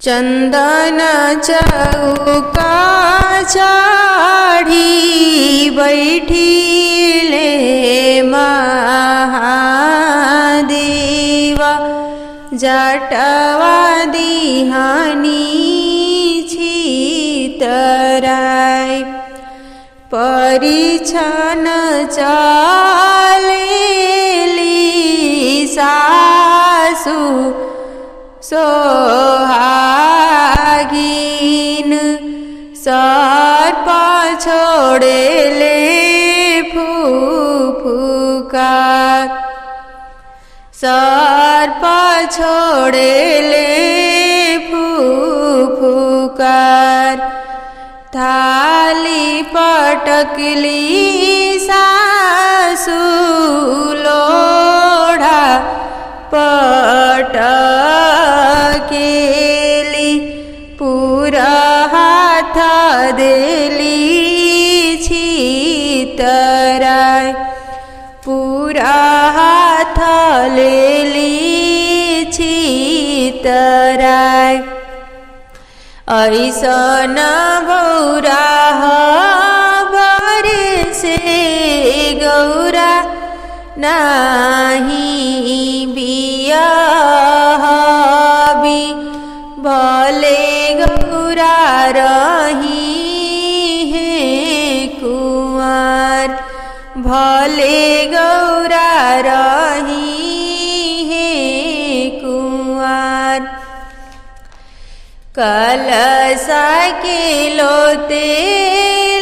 चंदन चौका चढ़ी बैठिले महादेव, जटवा दिहानी छितराय, परिछन चलेली सासु सोहागिन, सर्प छोड़ेले फुफुकार, सर्प छोड़ेले फुफुकार, थाली पटकली सासु लोढ़ा पटकेली, पूरा हाथ देली छितराय, पूरा हाथ लेली छितराय, ऐसन बौरा बरसे गौरा नाही बियाहबी, भले गौरा रही है कुंवर, भले गौरा रही है कुंवर, कलसा के लोते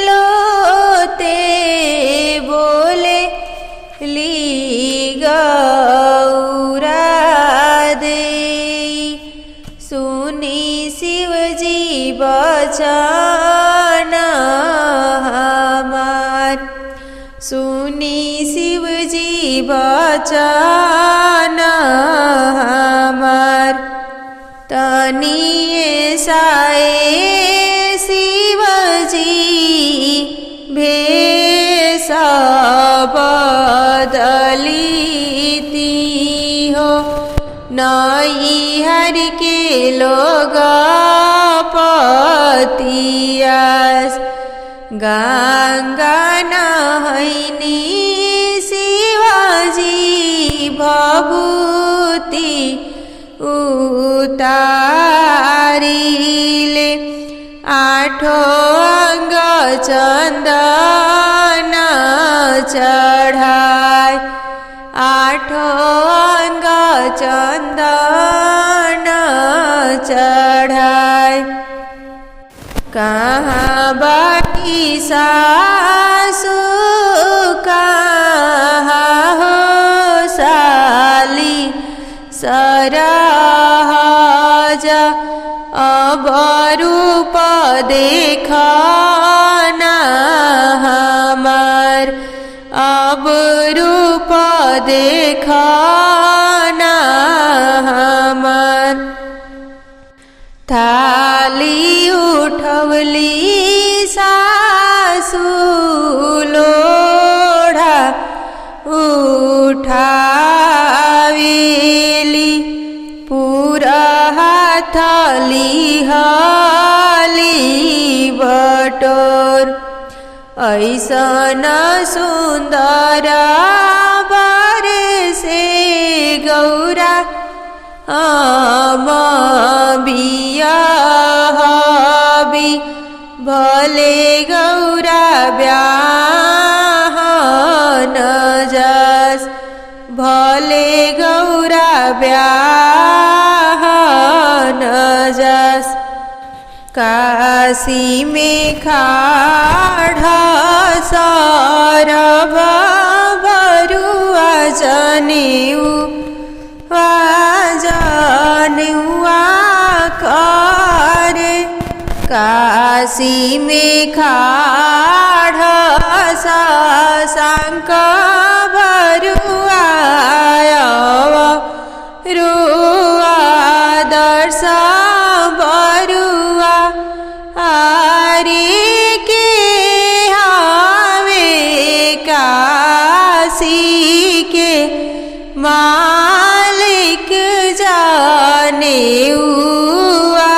लोते बोले ली गौरा दे, सुनी शिवजी बचन हमार, सुनी शिवजी बचन हमार, तनिए साए शिवजी भेष बदलीती हो, नैहर के लोग पतियास, गंगा नहैनी शिवजी भभूति उतारिले, आठो अंग चंदन चढ़ाय, आठो अंग चंदन चढ़ाय, कहाँ बाटी सासु कहाँ हो साली सरहज, अब रूप देखना हमार, अब रूप देखना हमार, थाली उठवली सासु लोढ़ा उठावेली, पूरा हाथ लिहली बटोर, ऐसन सुंदर बरसे गौरा हम बियाहबी, भले गौरा ब्याह न जस, भले गौरा ब्याह न जस, काशी में खाढ़ सरभ बरुआ जनेऊ जनेउआ करे, काशी में खाढ़ शशांक बरुआ रुआ दर्श बरुआ आरे के हवे काशी के मालिक जाने हुआ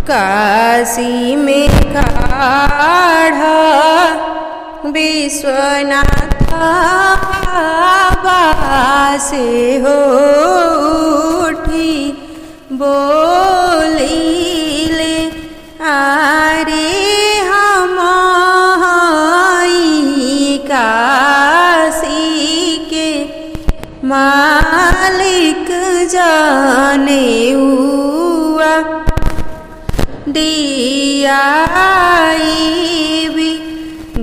काशी में खाड़ा विश्वनाथ बाबा से हो उठी बोली ले आरे हम काशी के मालिक जाने हुआ दिया भी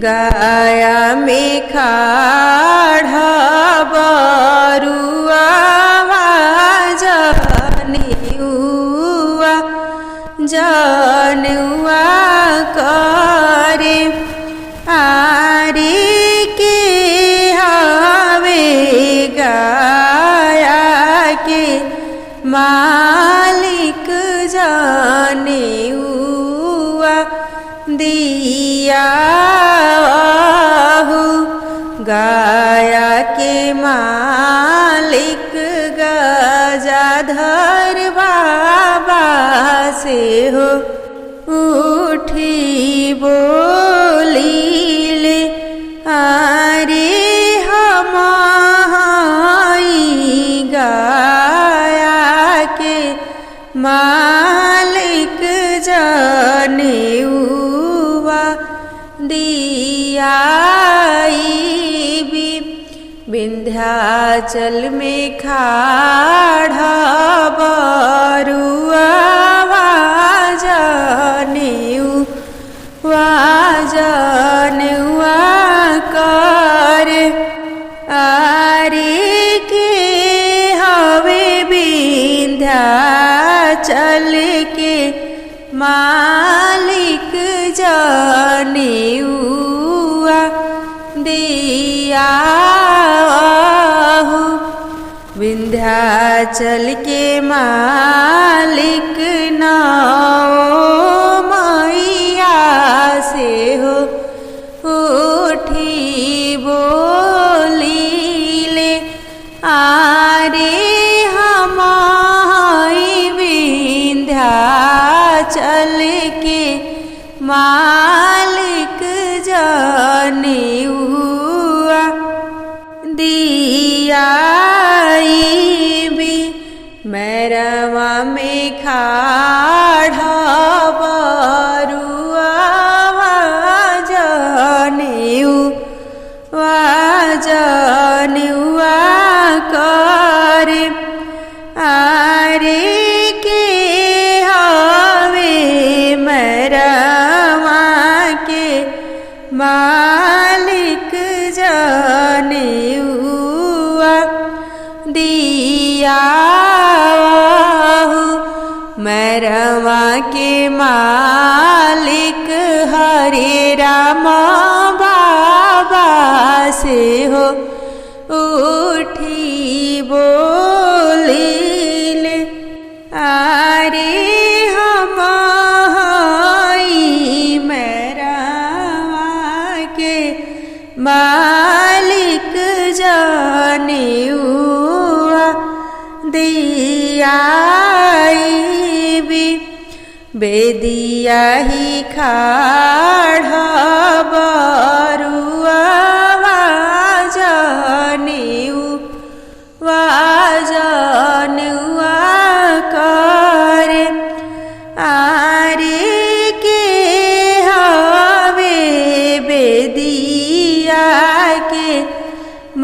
गाया में खाड़ा बरुआ जानुआ करे आरे के हवे गाया के मालिक जाने हुआ दिया गाया के मालिक गजाधर बाबा से हो उठी बोली ले आरे हम गाया के मालिक जाने हुआ दिया भी विंध्याचल में खाड़ा बरुआ जानुआ करे आरे के हवे विंध्याचल के मालिक जाने हुआ दिया विंध्याचल के मालिक नाओ मैया से हो उठी बोली ले आरे हम विंध्याचल के मालिक जाने हुआ दिया भी मैरवा में खाड़ा बरुआ जानुआ करे आरे के हवे मैरवा के मालिक जाने हुआ दिया मैरवा के मालिक हरे राम बाबा से हो उठी बोली ले आरे हम मैरवा के मालिक जाने हुआ दिया भी बेदिया ही खाड़ा बरुआ जानुआ करे आरे के हवे बेदिया के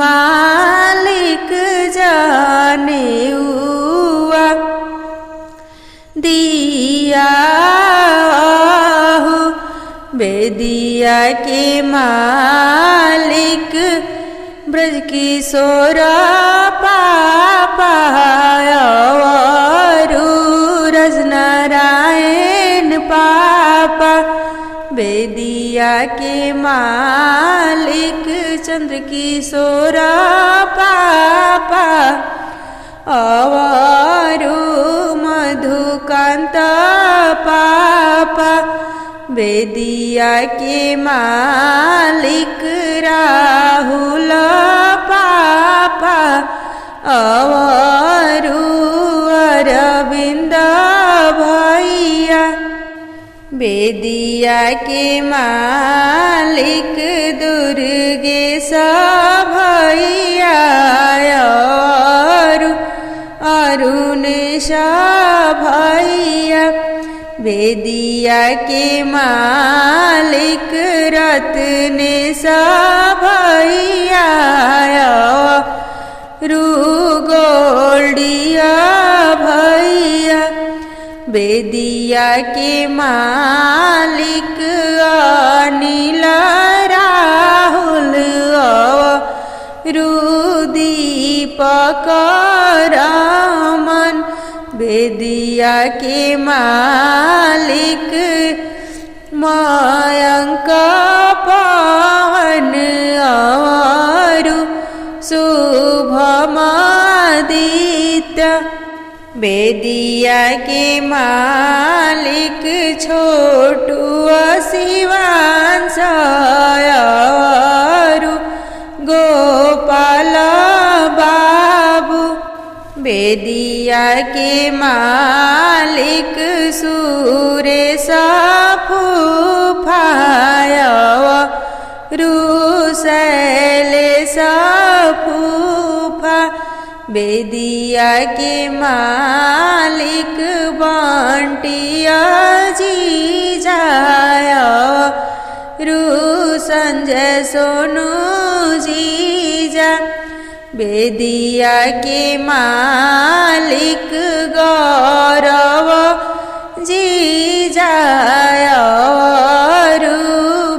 मालिक जाने हुआ दिया बेदिया के मालिक ब्रज किशोर पापा रज नारायण पापा बेदिया के मालिक चंद्र किशोर पापा अवरु मधुकांत पापा बेदिया के मालिक राहुल पापा अवरु अरविंद भैया बेदिया के मालिक दुर्गेश भैया अरुणेश भैया बेदिया के मालिक रत्नेश भैया गोल्डिया भैया बेदिया के मालिक अनिल राहुल दीपक रमन बेदिया के मालिक मयंक पवन शुभमादित्य बेदिया के मालिक छोटू शिवांश गोपाल बाबू बेदिया के मालिक सुरेश फूफाय शैलेश फूफा बेदिया के मालिक बंटिया जीजाय संजय सोनू जीजा बेदिया के मालिक गौरव जीजाय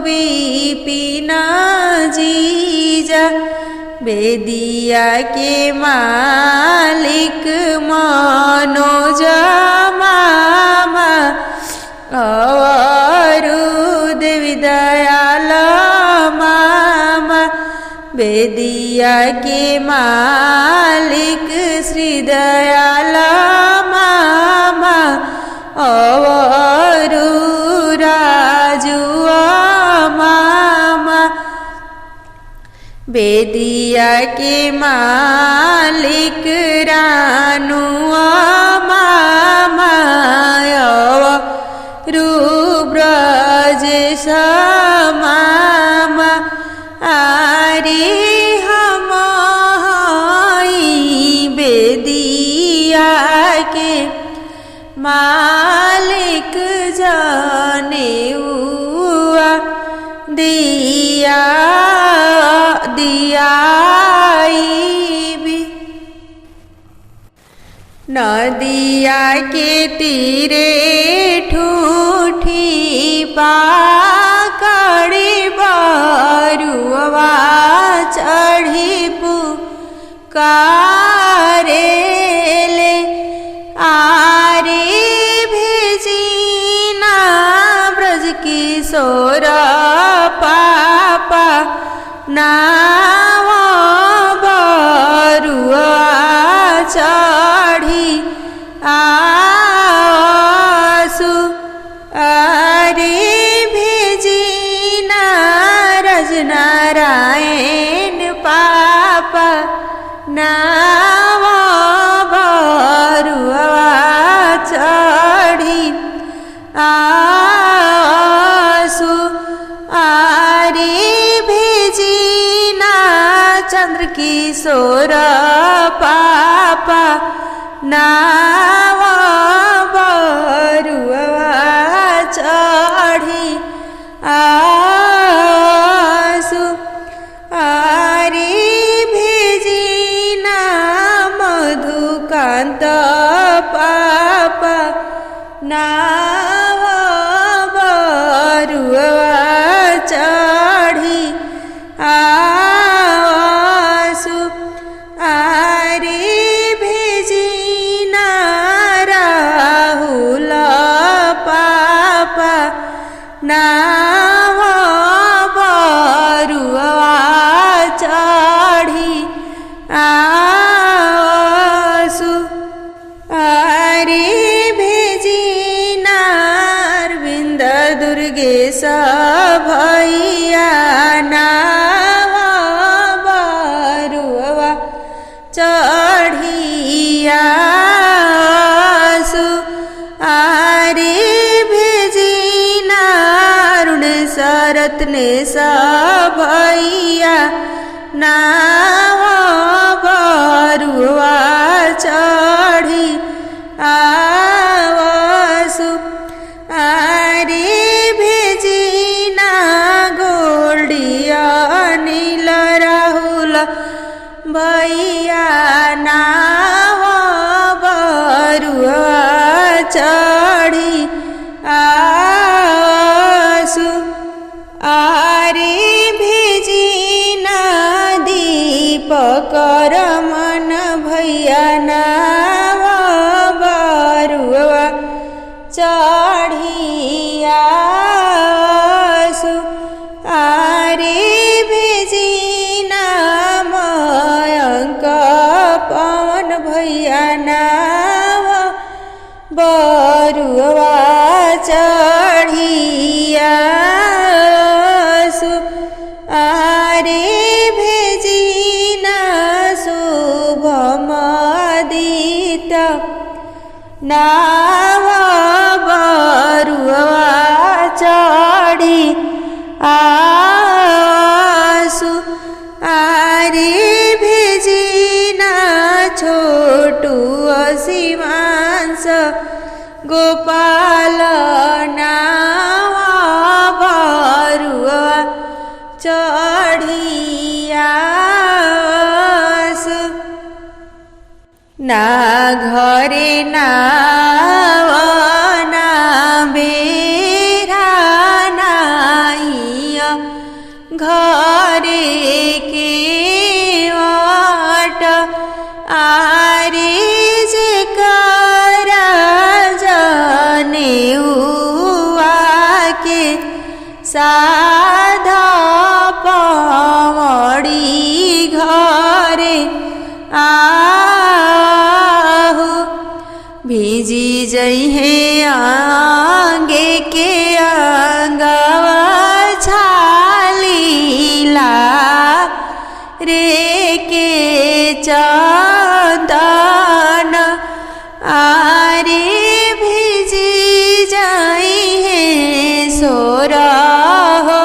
विपिन जीजा बेदिया के मालिक मनोज मामा देवी दयाल मामा बेदिया के मालिक श्री दयाल मामा राजू मामा बेदिया के मालिक रानू मामा ब्रजेश मामा आरे हम बेदिया के मालिक जाने दिया भी नदिया के तीरे ठूठी पाकड़ी बरुआ चढ़ी पुकारेले आरे भेजीना ब्रज किशोर पापा नाव बरुआ चढ़ी आसु आरे भेजीना रजनारायण पापा नाव बरुआ चढ़ी आसु आरे भेजीना चंद्र किशोर पापा नाव बरुआ चढ़ी आसु आरे भेजीना मधुकांत पापा नाव बरुआ चढ़ी आसु आरे भेजीना राहुल पापा नाव रत्नेश भैया नाव बरुआ चढ़ी आवसु आरे भेजिना गोल्डिया नील राहुल भैया नाव बरुआ चढ़ी आवसु आरे भेजिना दीपक रमन भैया नाव बरुआ चढ़ी आवसु आरे भेजिना मयंक पवन भैया नाव बरुआ चढ़ी आवसु आरे भेजिना शुभमदित नाव बरुआ चढ़ी आवसु आरे भेजिना छोटू सीमांस गोपाल नाव बरुआ चढ़ी आवसु ना घरे नाव ना बेरा नाइया घरे केवट आरे जे करा जाने के साधा पवड़ी घरे आहु भीजी जइहे आंगे के अंगवा छालीला रे के चंदन आरे भीजी जइहे सोरहो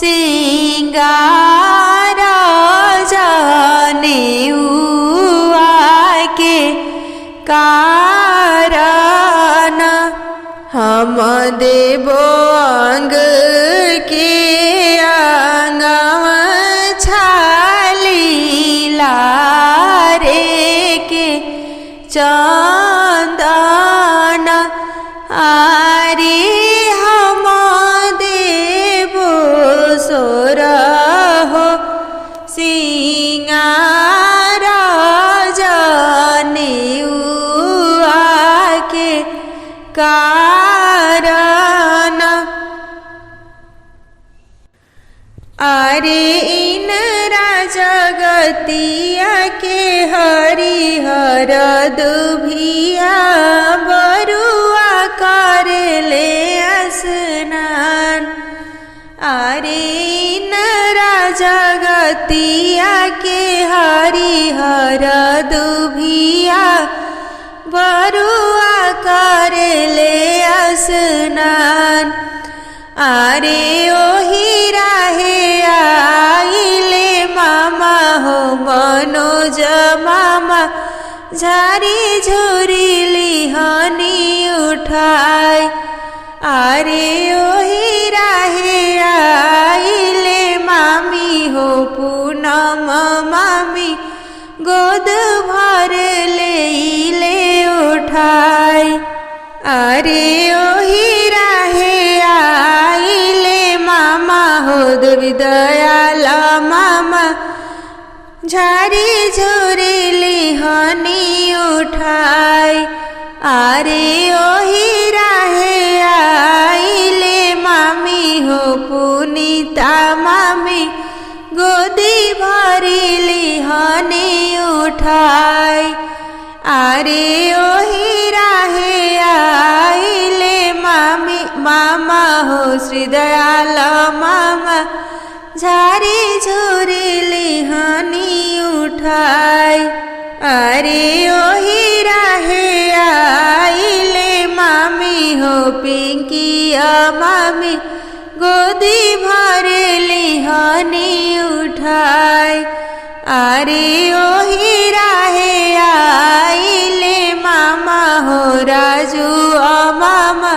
सिंगार जाने के कारण हम देबो अंग के अंगवा छालीला रे के चंदन आरे हम देबो सोरहो सिंगार जाने के कारण आरे इन राजगतिया के हरिहर दुभिया बरुआ करेले स्नान आरे इन राजगतिया के हरिहर दुभिया बरुआ करेले स्नान आरे ओही राहे आइले मामा हो मनोज मामा झारी झुरिली हनी उठाई आरे ओही राहे आइले मामी हो पूनम मामी गोद भर ले उठाई आरे ओही राहे आइले मामा हो देवी दयाल मामा झारी झुरिली हनी उठाई आरे ओही राहे आइले मामी हो पुनीता मामी गोदी भरिली हनी उठाई आरे ओही राहे आइले मामी मामा हो श्री दयाल मामा झारी झुरिली हनी उठाई आरे ओही राहे आइले मामी हो पिंकिया मामी गो गोदी भर लिहनी उठाई। अरे ओही राहे आइले मामा हो राजू मामा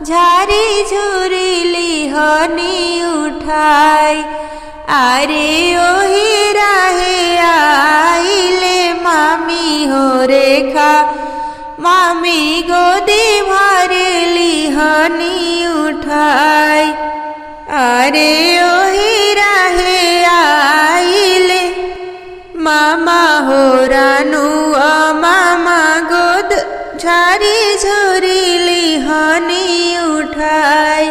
झारी झुरी लिहनी उठाई। अरे ओही राहे आइले मामी हो रेखा मामी गोदी भर लिहनी उठाई। अरे ओही राहे आइले मामा हो रानू मामा गोद झारी झुरी लिहनी उठाई।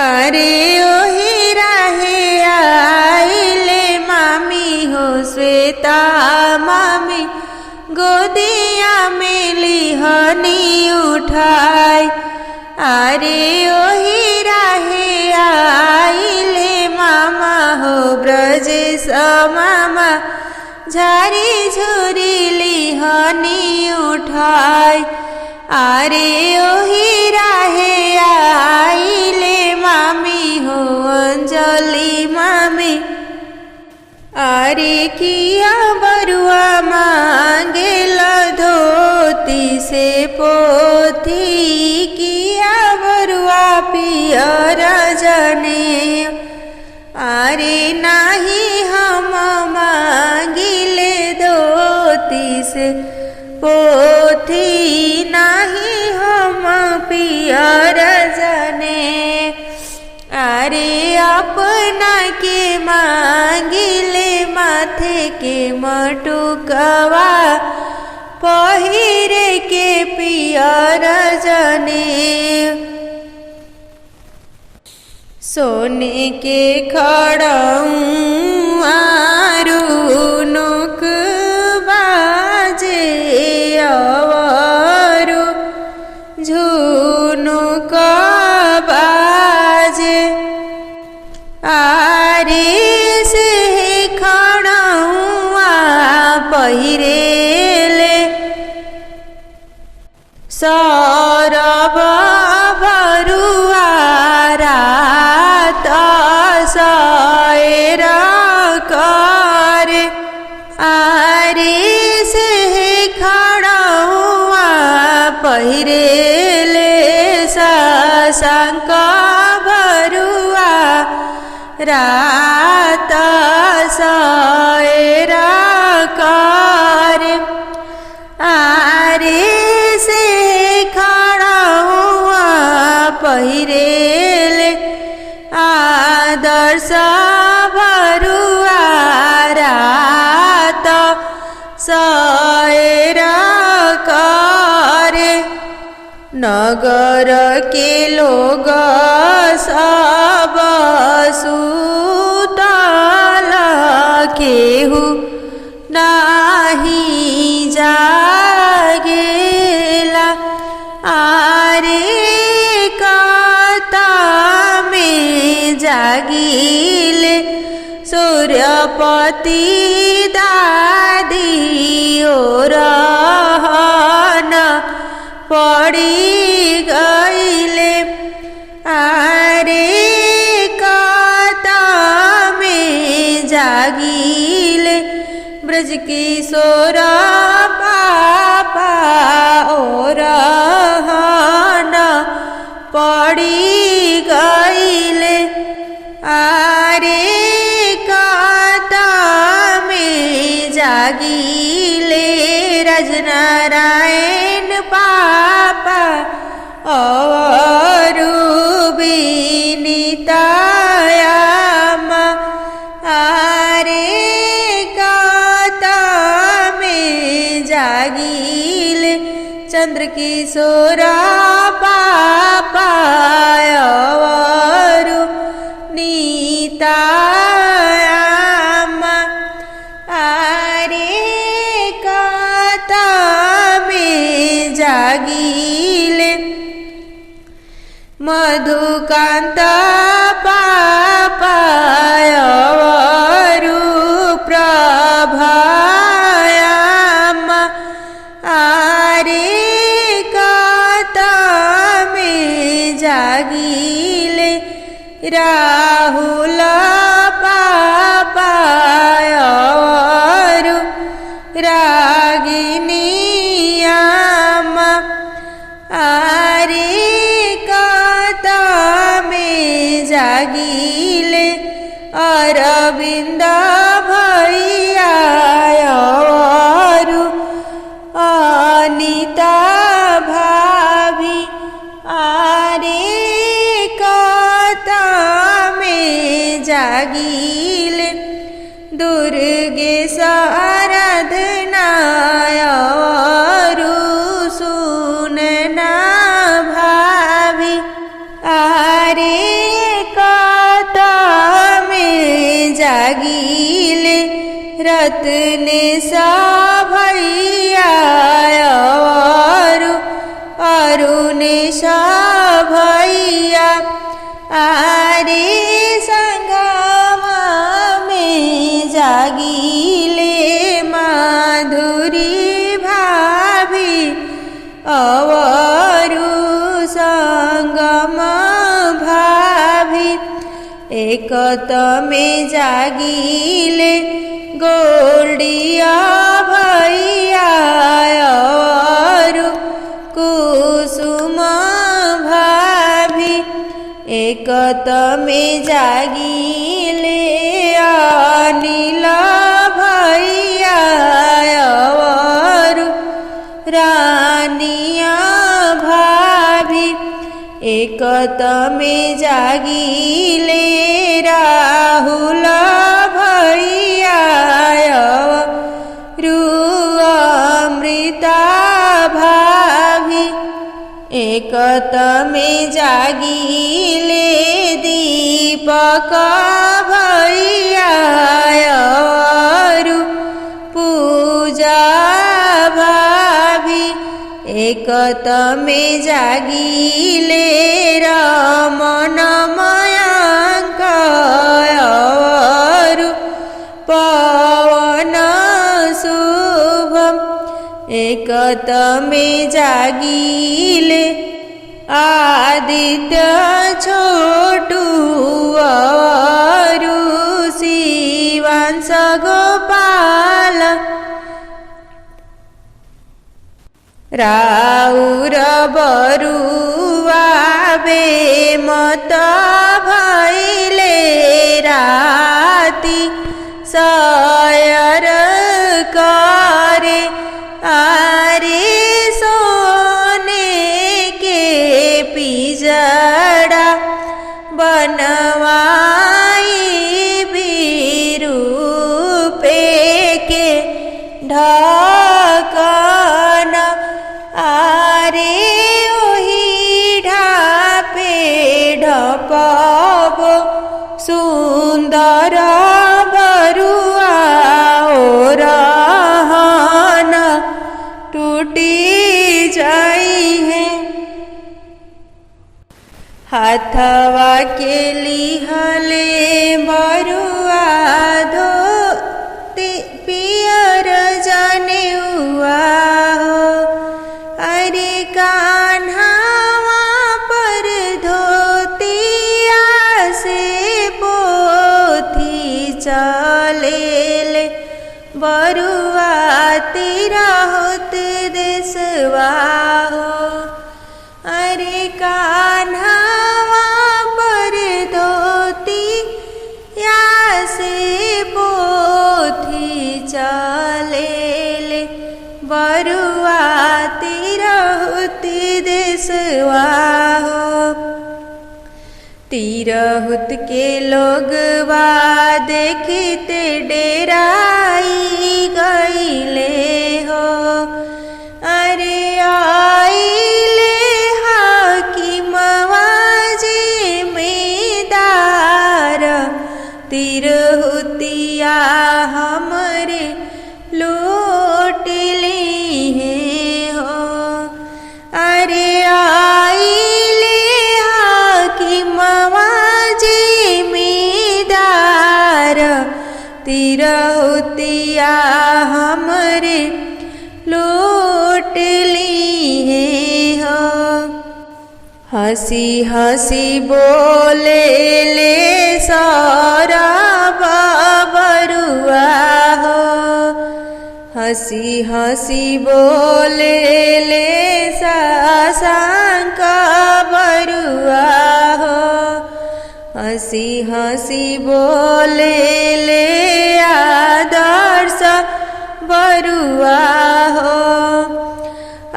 अरे ओही राहे आइले मामी हो श्वेता मामी गोदिया में लिहनी उठाई। अरे ओही राहे आइले मामा हो ब्रजेश मामा झारी झुरी लिहनी उठाई। अरे ओही राहे आइले मामी हो अंजलि मामी। अरे किया बरुआ मांगेल धोती से पोथी किया बरुआ पियर जने। अरे नाही हम मांगिले धोती से पोथी नाही हम पियर जने। अरे अपना के मांगिले माथे के मटुकवा पहिरे के पियर जने। सोने के खड़ौआ रुनुक बाजे अवरु झुनुक बाजे। अरे से खड़ौआ पहिरेले सरब भरुआ रात सएर करे। अरे से खड़ौआ पहिरेले शशांक भरुआ रात सएर करे। अरे से खड़ौआ पहिरेले आदर्श भरुआ रात सएर करे। नगर के लोग सब सुतल केहू नाही जागेला। अरे कता में जागिले सूर्यपति दादी ओरहन पड़ी गईले। अरे कता में जागिले ब्रज किशोर पापा ओरहन पड़ी गईले। अरे कता में जागिले राजनारायण पापा अवरु विनीतायामा। अरे कता में जागिले चंद्रकिशोर पापा अवरु नीतायामा। अरे कता में जागिले मधुकांत पापा अवरु प्रभायामा। अरे कता में जागिले राहुल पापायरु रागिनियाम आरे कतमे जागिले अरविंद भैयायरु अनिता भाभी आरे कतमे जागिले दुर्गेश आराधनायरु सुनना भाभी आरे कतमे जागिले रत्नेश भैयायरु अरुणेश भैया आरे संगमा में जागिले माधुरी भाभी अवरु संगम भाभी एकतमे जागिले गोल्डिया भैयायरु कुसुम भाभी एकतमे जागिले अनिल भैयायरु रानिया भाभी एकतमे जागिले राहुल भैयायरु अमृता भाभी एकतमे जागिले दीपक भैयायरु पूजा भाभी एकतमे जागिले रमन मयंकरु पवन शुभम एकतमे जागिले आदित्य छोटू अरु शिवांश गोपाल राउर बरुआ बेमत भैले राती सयर करे आरे सोने के पिजड़ा बनवाई विरूपे के ढकन आरे ओही ढापे ढपबो सुंदर बरुआ ओरहन टूटी जाई है हाथवा के लिहले बरुआ धोती पियर जनेउआ हो अरे कान्हावा पर धोतिया से पोथी चलेले बरुआ तेरा होते देसवा हो अरे कान्हावा पर धोतिया से पोथी चलेले बरुआ तेरा होते देसवा हो तिरहुत के लोगवा देखते डेराई गईले हो अरे आइले हाकिमवा जिम्मेदार तिरहुतिया हमरे लूट ली है हो अरे आइले हाकिमवा जिम्मेदार तिरहुतिया हमरे लूट ली है हो हसी हसी बोले ले सारा बरुआ हो, हसी हसी बोले ले सासंग बरुआ हो, हसी हसी बोले ले आदर्श बरुआ हो।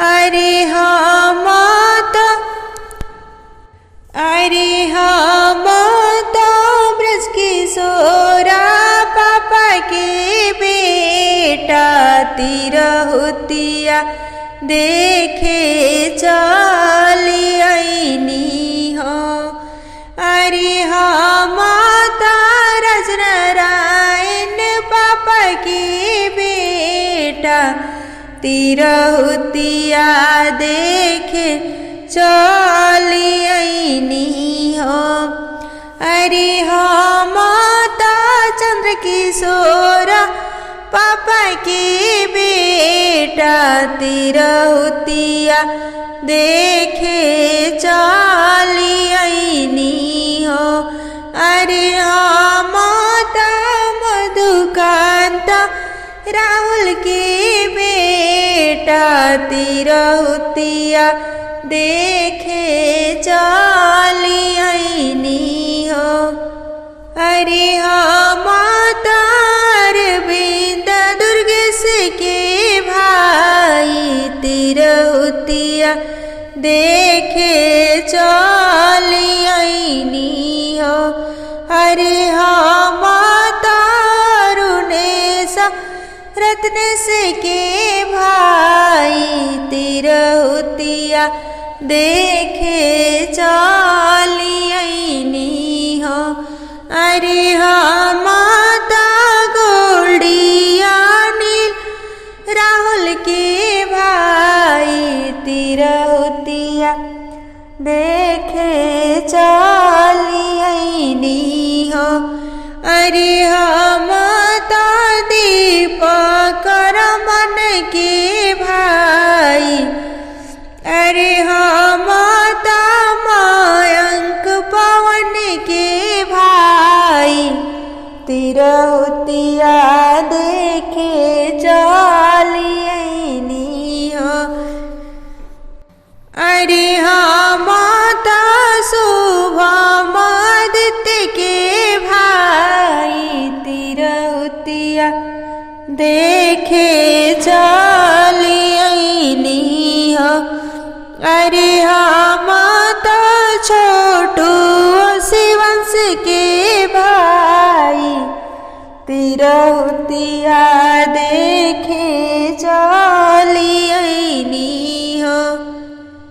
अरे हम तो ब्रज किशोरा पापा के बेटा तिरहुतिया देखे चली आईनी हो। अरे हम तो राजनारायण पापा के बेटा तिरहुतिया देखे चली आईनी हो। अरे हम तो चंद्र किशोर पापा के बेटा तिरहुतिया देखे चली आईनी हो। अरे हम तो मधुकांत राहुल के बेटा तिरहुतिया देखे चली आईनी हो। अरे हम तो अरविंद दुर्गेश के भाई तिरहुतिया देखे चली आईनी हो। अरे हम तो अरुणेश रत्नेश के भाई तिरहुतिया देखे चली आईनी हो। अरे हम तो गोल्डिया नील राहुल के भाई तिरहुतिया देखे चली आईनी हो। अरे हम तो दीपक रमन के भाई, अरे हम तो मयंक पवन के भाई तिरहुतिया देखे चली आईनी हो। अरे हम तो शुभमादित्य के भाई तिरहुतिया देखे चली आईनी हो। अरे हम तो छोटू शिवंश के भाई तिरहुतिया देखे चली आईनी हो।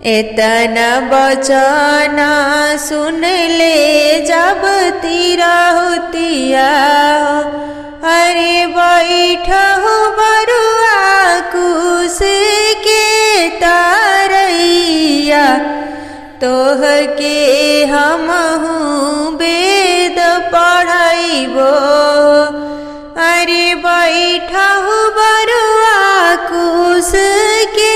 एतना बचन सुन ले जब तिरहुतिया हो। अरे बैठहु बरुआ कुश के तरैया, तोह के हमहु वेद पढ़ाइबो। अरे बैठहु बरुआ कुश के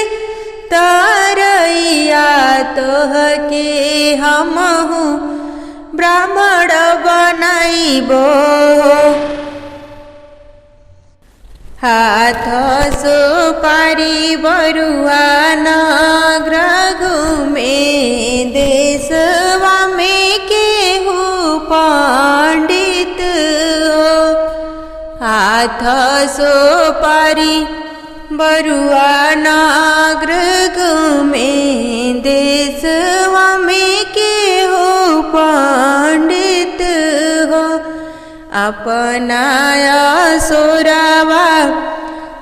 तरैया, तोह के हमहु ब्राह्मण बनाइबो। हाथ सुपारी बरुआ नगर घूमे, देशवा में केहू पंडित हो। हाथ सुपारी बरुआ नगर घूमे, देशवा में केहू पंडित हो। अपनाया सोरावा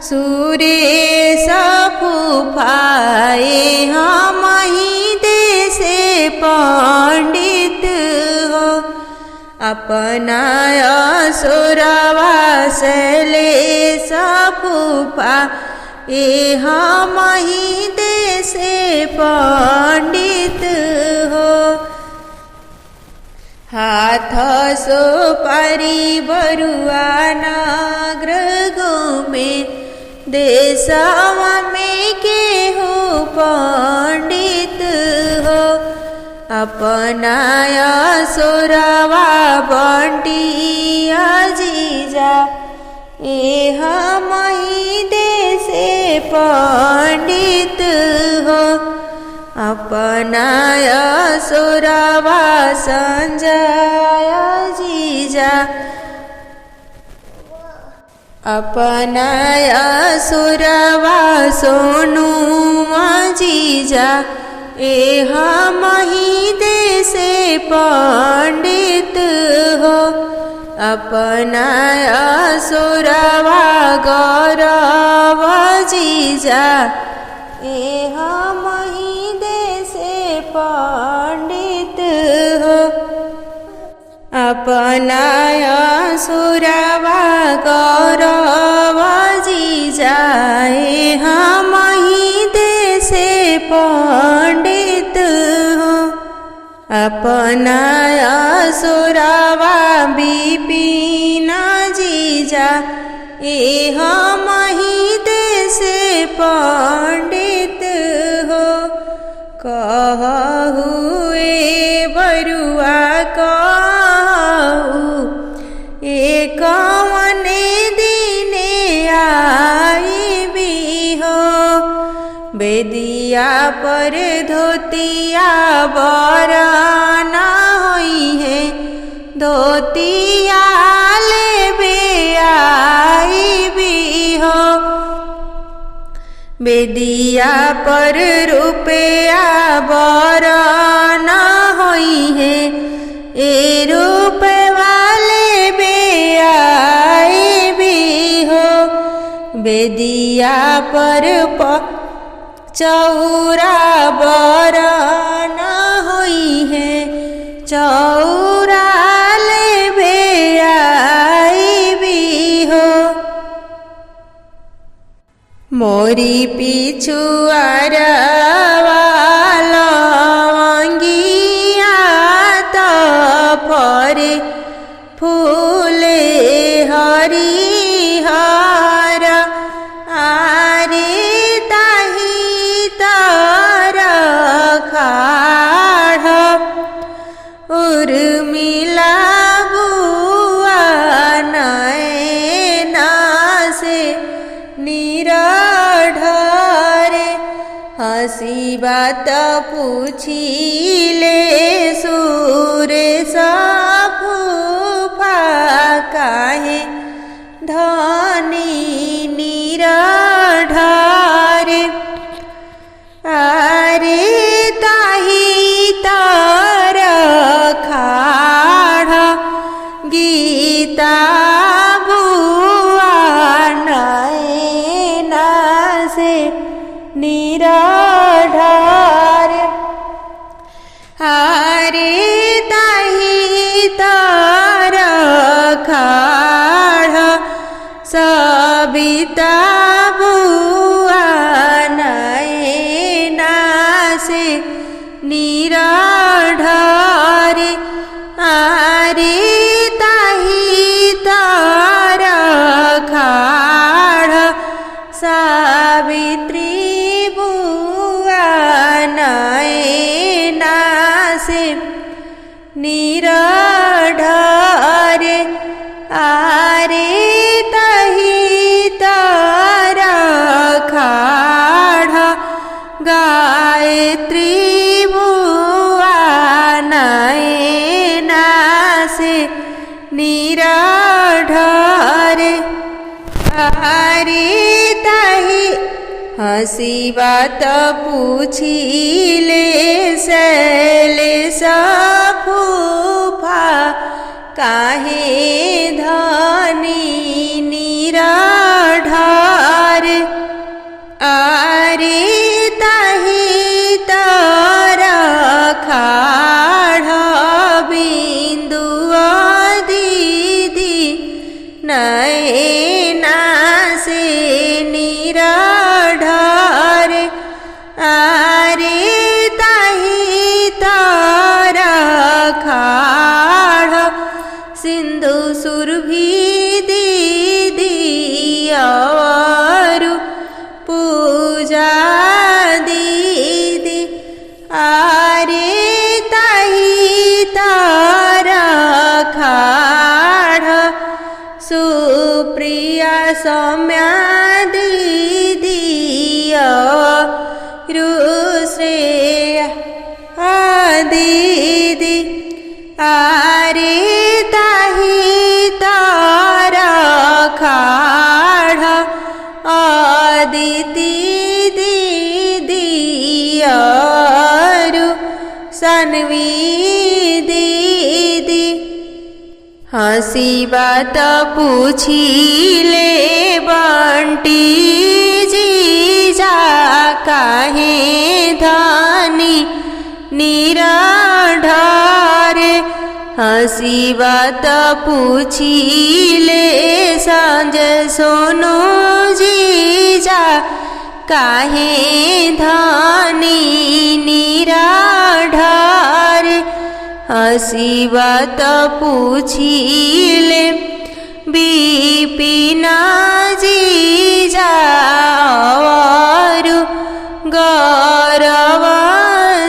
सुरेश फूफाए, हम ही देशे पंडित हो। अपनाया सोरावा शैलेश फूफा, ए हम ही देशे पंडित हो। हाथ सुपारी बरुआ नगर घूमे, देशवा में केहू पंडित हो। अपनाय सुरवा बंटिया जीजा एह मही देशे पंडित हो। अपनाय सुरवा संजय जीजा अपनाय सुरवा सोनू जीजा एह मही देशे पंडित हो। अपनाय सुरवा गौरव जीजा एह मही देशे पंडित हो। अपनाय सुरवा गौरव जीजा एह मही देशे पंडित हो। अपनाय सुरवा विपिन जीजा एह मही देशे पंडित हो। कहु ए बरुआ कहु एक मने दिने आईबी हो। बेदिया पर धोतिया बरन होई है धोतिया लेबे आईबी हो। बेदिया पर रुपया बरन होई है ए रूप वाले बे आईबी हो। बेदिया पर चौरा बरन होई है चौरा लेबे आईबी हो। मोरी पिछुआर लवंगिया त फरे फूले हरिहर आरे ताही तर खाड़ उर्मिला बुआ नैना से निराढ़रे हसी बात पूछिले सुरेश फूफा काहे धनी निराढ़रे आरे ताही तर खाड़ गीता बुआ नैना से निराढ़रे आरे ताही तर खाड़ सबिता बुआ नैना से निराढ़रे आरे ताही तर खाड़ सावित्री बुआ नैना से निराढ़रे आरे ताही तर खाड़ गायत्री बुआ नैना से निराढ़रे आरे ताही हसी बात पूछिले शैलेश फूफा काहे धनी निराढ़रे आरे ताही तर खाड़ बिंदुआ दीदी नैना से निराढ़रे आरे ताही तर खाड़ सिंधु सुरभि दीदी और पूजा दीदी आरे हसी बात पूछिले बंटी जीजा काहे धनी निराधारे। हसी बात पूछिले संजय सोनू जीजा काहे धनी निराधारे। हसी बात पूछिले विपिना जीजा और गौरव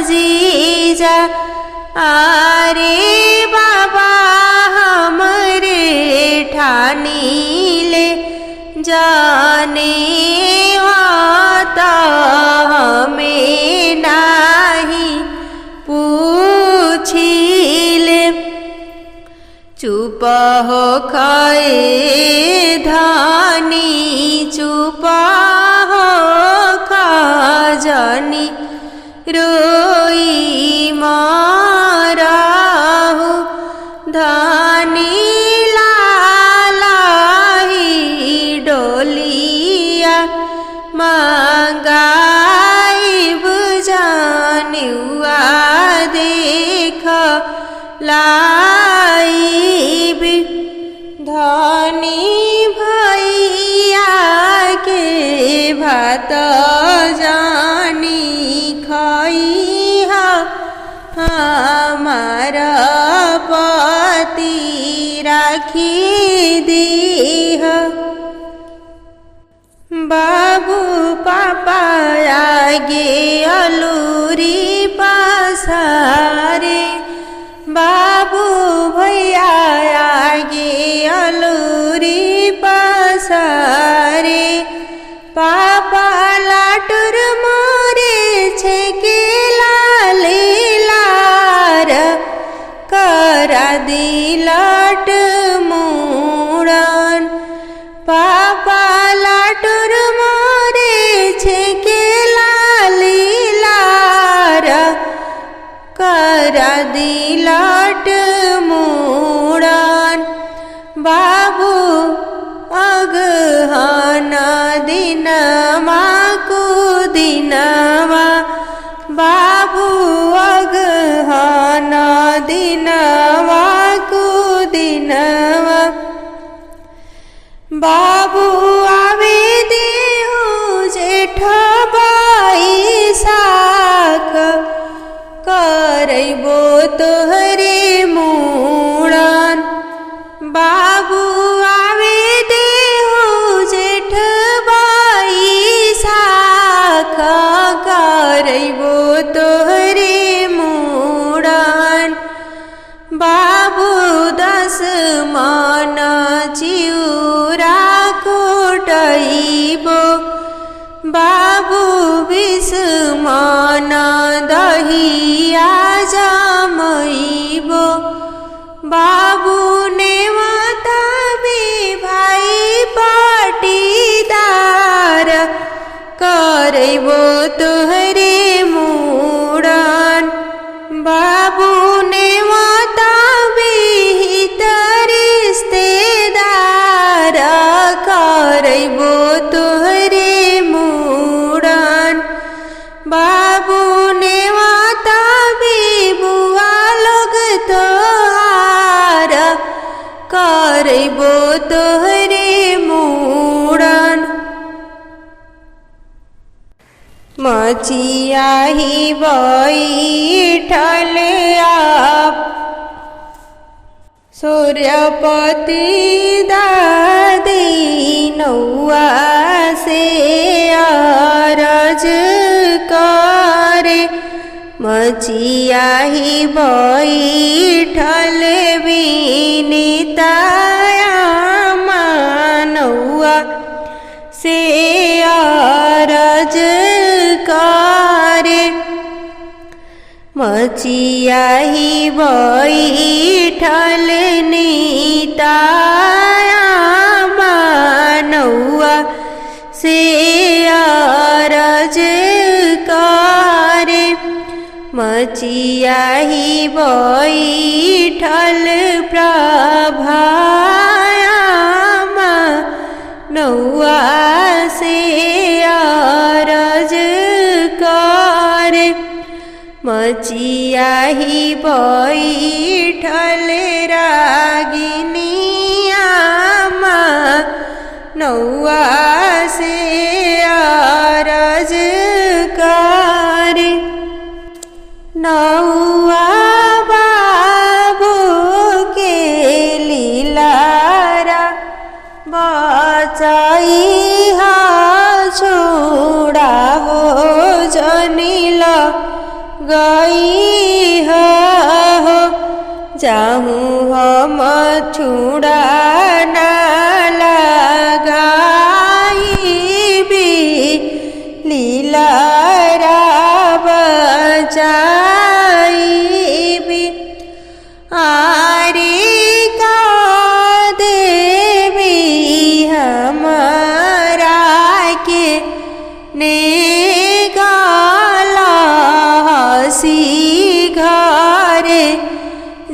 जीजा। अरे बाबा हमरे ठानीले जाने वाता हमें नहीं पूछिले। चुप हो खाए धानी चुप हो खाजनी रोई माराहु। धानी लाही डोलिया मंगाई बुझानुआ देख लाइब। धनी भैया के भात जानी खइहा हमारा पति राखी दीह। बाबू पापा आगे अलूरी पासारे। बाबू भैया आगे अलूरी पासारे। पापा लाटुर मोरे छेके लालीलार करा दिलाट मुड़न। पापा लाटुर मोरे छेके लालीलार करा दिलाट मुड़न। बाबू अगहन दिनमा कुदिनमा। बाबू अगहन दिनमा कुदिनमा। बाबू आवे देहु जेठ बैसाख करैबो तोहरे मुड़न। बाबू आवे देहु जेठ बैसाख करैबो तोहरे मुड़न। बाबू 10 मन चिउरा कुटैबो। बाबू 20 मन दहिया जमैबो। बाबू नेवता में भाई पाटीदार करैबो तोहरे मुड़न। बाबू नेवता विहित रिश्तेदार करैबो तोहरे मुड़न। बाबू नेवता बुआ लोग तोहार करैबो तोहरे मुड़न। मचिया ही बैठल आप सूर्यपति दादी नौआ से अरज करे। मचिया ही बैठल विनीताया मानौआ से अरज करे। मचिया ही बैठल नीताया मानौआ से अरज करे। मचियाही बैठल प्रभायामा नौआ से अरज करे। मचियाही बैठल रागिनियामा नौआ से अरज करे। नौआ बाबू के लीलारा बचाई हा छोड़ा हो जनिल गई हो। जाहूँ हम छुड़ा ना लगाई भी लीलारा बचाई भी। आरे का देवी हमारा के ने गाला हसी घरे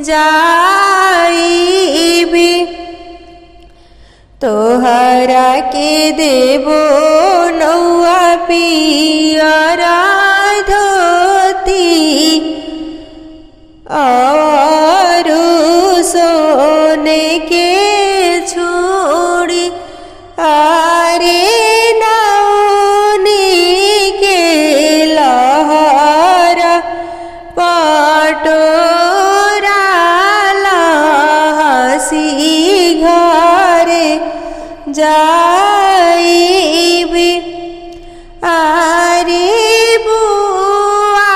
जाई भी। तोहरा के देवो नौआ पियरा धोती और सोने के छोड़ी। आरे नौनी के लहरा पटोरा हसी घरे जाइबी। आरे बुआ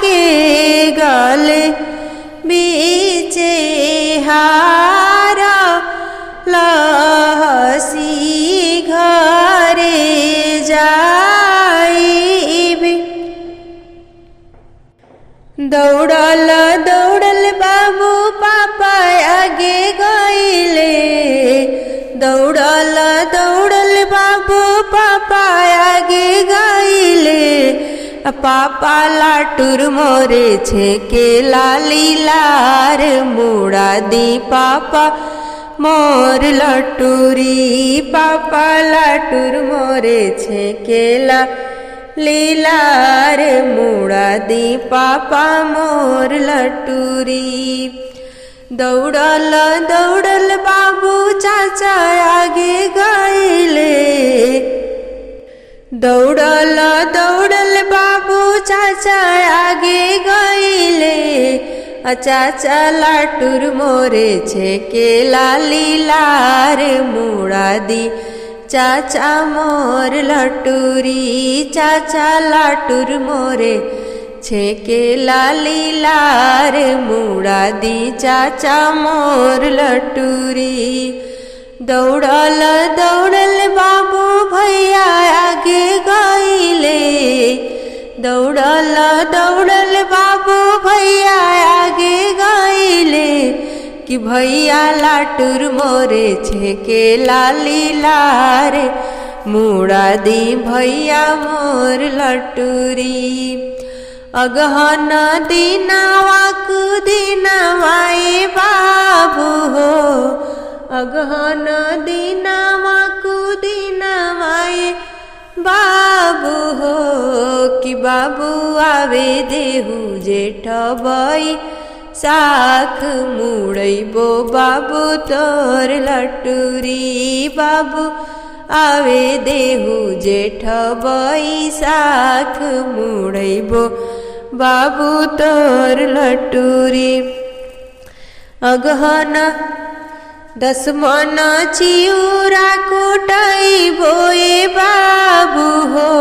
के गले बीचे हारा लहसी घरे जाइबी। दौड़ल दौड़ल बाबू पापा आगे गईले। दौड़ल दौड़ल बाबू पापा आगे गईले। पापा लाटुर मोरे छेके लाली लार मुड़ा दी पापा मोर लटूरी। पापा लाटुर मोरे छेके लीलार मुड़ा दी पापा मोर लटूरी। दौड़ल दौड़ल बाबू चाचा आगे गईले। दौड़ल दौड़ल बाबू चाचा आगे गईले। चाचा लाटुर मोरे छेके लाली लार मुड़ा दी चाचा मोर लटूरी। चाचा लाटुर मोरे छेके लाली लार मुड़ा दी चाचा मोर लटूरी। दौड़ल दौड़ल बाबू भैया आगे गईले। दौड़ल दौड़ल बाबू भैया आगे गईले। कि भैया लाटुर मोरे छेके लाली लार मुड़ा दी भैया मोर लटूरी। अगहन दिनवा कुदिनवाए बाबू हो। अगहन दिनवा कुदिनवाए बाबू हो। कि बाबू आवे देहु जेठ बई साख मुड़ैबो बाबू तोर लटूरी। बाबू आवे देहु जेठ बई साख मुड़ैबो बाबू तोर लटूरी। अगहन 10 मन चिउरा कुटैबो ए बाबू हो।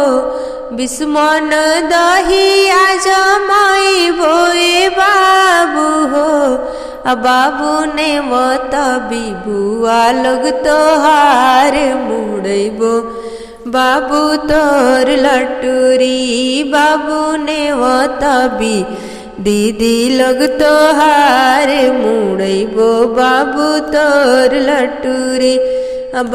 20 मन दहिया जमाइबो ए बाबू हो। बाबू ने मत बिबुआ लोग तोहार मुड़ैबो बाबू तोर लटूरी। बाबू ने मत दीदी लोग तोहार मुड़ैबो बाबू तोर लटूरी।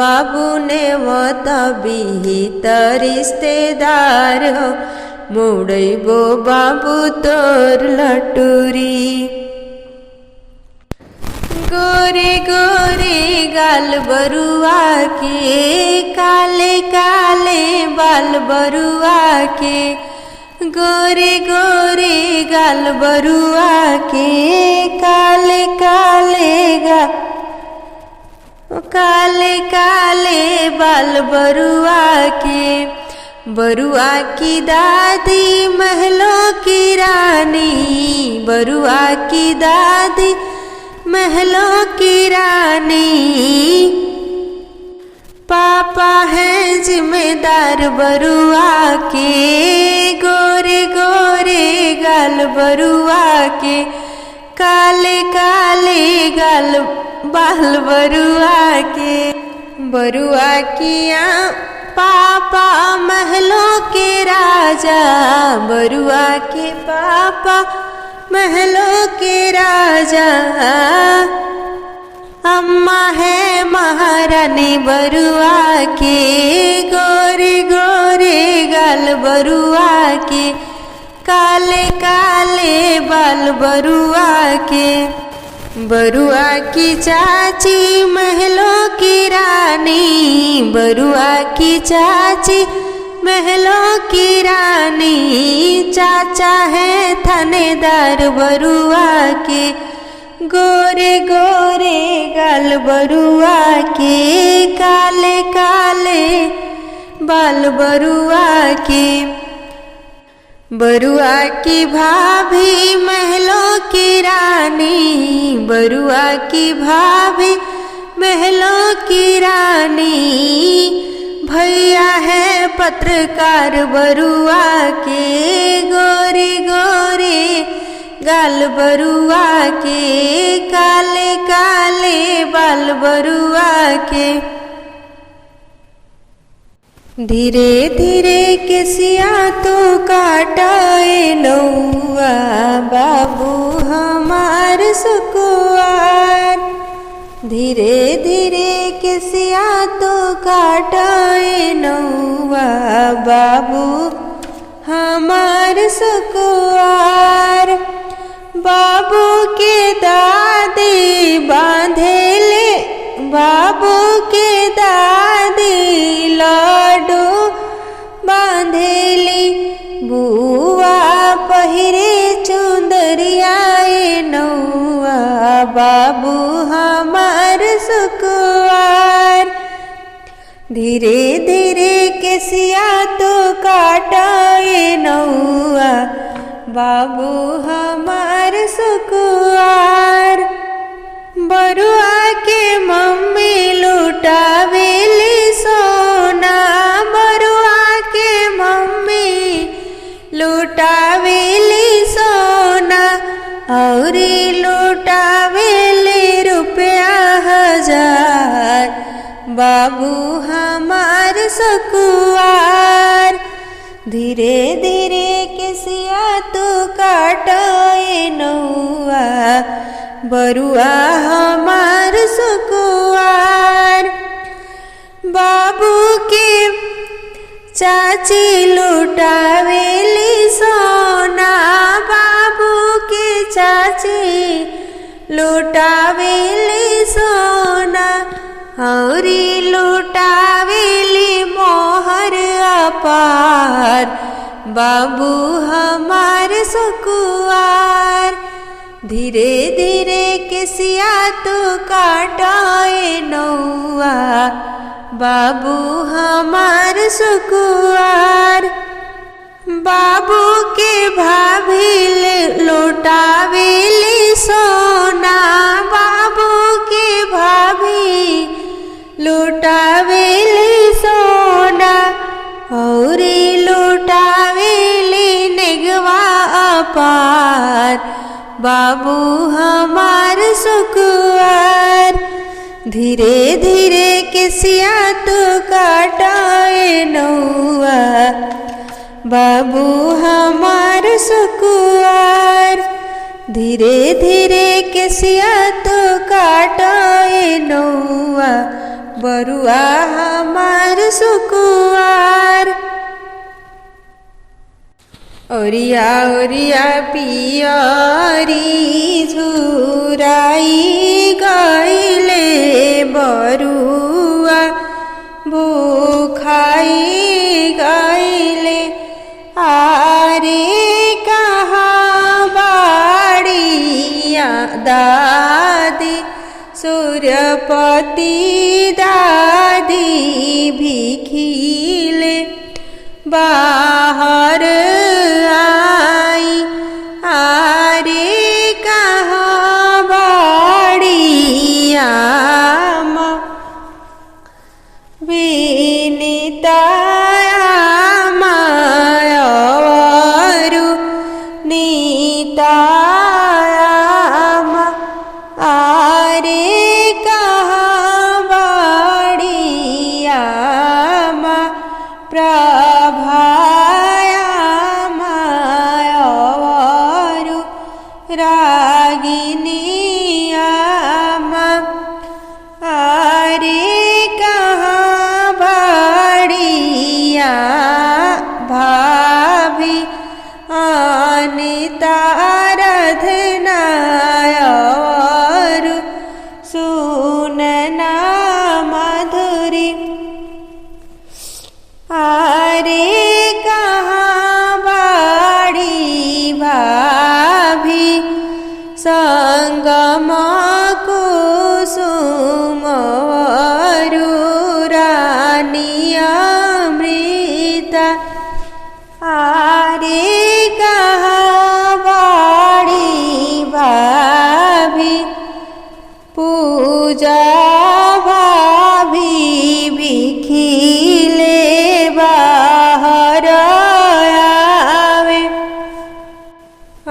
बाबू ने मत विहित रिश्तेदार हो मोड़ैबो बाबू तोर लटूरी। गोरे गोरे गाल बरुआ के काले काले बाल बरुआ के, गोरे गोरे गाल बरुआ के काले काले बाल बरुआ के। बरुआ की दादी महलों की रानी, बरुआ की दादी महलों की रानी। पापा है जिम्मेदार बरुआ के, गोरे गोरे गाल बरुआ के काले काले गाल बाल बरुआ के। बरुआ किया पापा महलों के राजा, बरुआ के पापा महलों के राजा। अम्मा है महारानी बरुआ के, गोरे गोरे गाल बरुआ के काले काले बाल बरुआ के। बरुआ की चाची महलों की रानी, बरुआ की चाची महलों की रानी। चाचा है थानेदार बरुआ के, गोरे गोरे गाल बरुआ के काले काले बाल बरुआ के। बरुआ की भाभी महलों की रानी, बरुआ की भाभी महलों की रानी। भैया है पत्रकार बरुआ के, गोरे गोरे गाल बरुआ के काले काले बाल बरुआ के। धीरे धीरे केसिया तो काटाए नौआ, बाबू हमार सुकुआर। धीरे धीरे केसिया तो काटाए नौआ, बाबू हमार सुकुआर। बाबू के दादी बांधेले, बाबू के दादी लाडो बांधेली। बुआ पहिरे चुंदरियाए नौआ, बाबू हमार सुकुआर। धीरे धीरे केसिया तो काटाए नौआ, बाबू हमार सुकुआर। बरुआ के मम्मी लुटावेली सोना, बरुआ के मम्मी लुटावेली सोना। औरी लुटावेली रुपया 1000, बाबू हमार सुकुआर। धीरे धीरे केसिया तो काटाए नौआ, बरुआ हमार सुकुआर। बाबू के चाची लुटावेली सोना, बाबू के चाची लुटावेली सोना। औरी लुटावेली मोहर अपार, बाबू हमार सुकुआर। धीरे धीरे केसिया तो काटाए नौआ, बाबू हमार सुकुआर। बाबू के भाभी लुटावेली सोना, बाबू के भाभी लुटावेली सोना। औरी लुटावेली नेगवा अपार, बाबू हमार सुकुआर। धीरे धीरे केसिया तो काटाए नौआ, बाबू हमार सुकुआर। धीरे धीरे केसिया तो काटाए नौआ, बरुआ हमार सुकुआर। ओरिया ओरिया पियरी झुराई गइले बरुआ भूखाई गइले आरे कहाँ बाड़िया दादी सूर्यपति दादी भिखिले बाहर आई आरे कहाँ बाड़िया विनीता मायवरु नीता आरे कहाँ बाड़िया प्रभाया मायवरु रागिनिया आरे कहाँ बाड़िया भाभी अनिता रधनायवरु सुनना मधुरी आरे कहाँ बाड़ी भाभी संगम कुसुमवरु रानी अमृता आरे कहाँ बाड़ी भाभी पूजा भाभी भिखिले बाहर आवे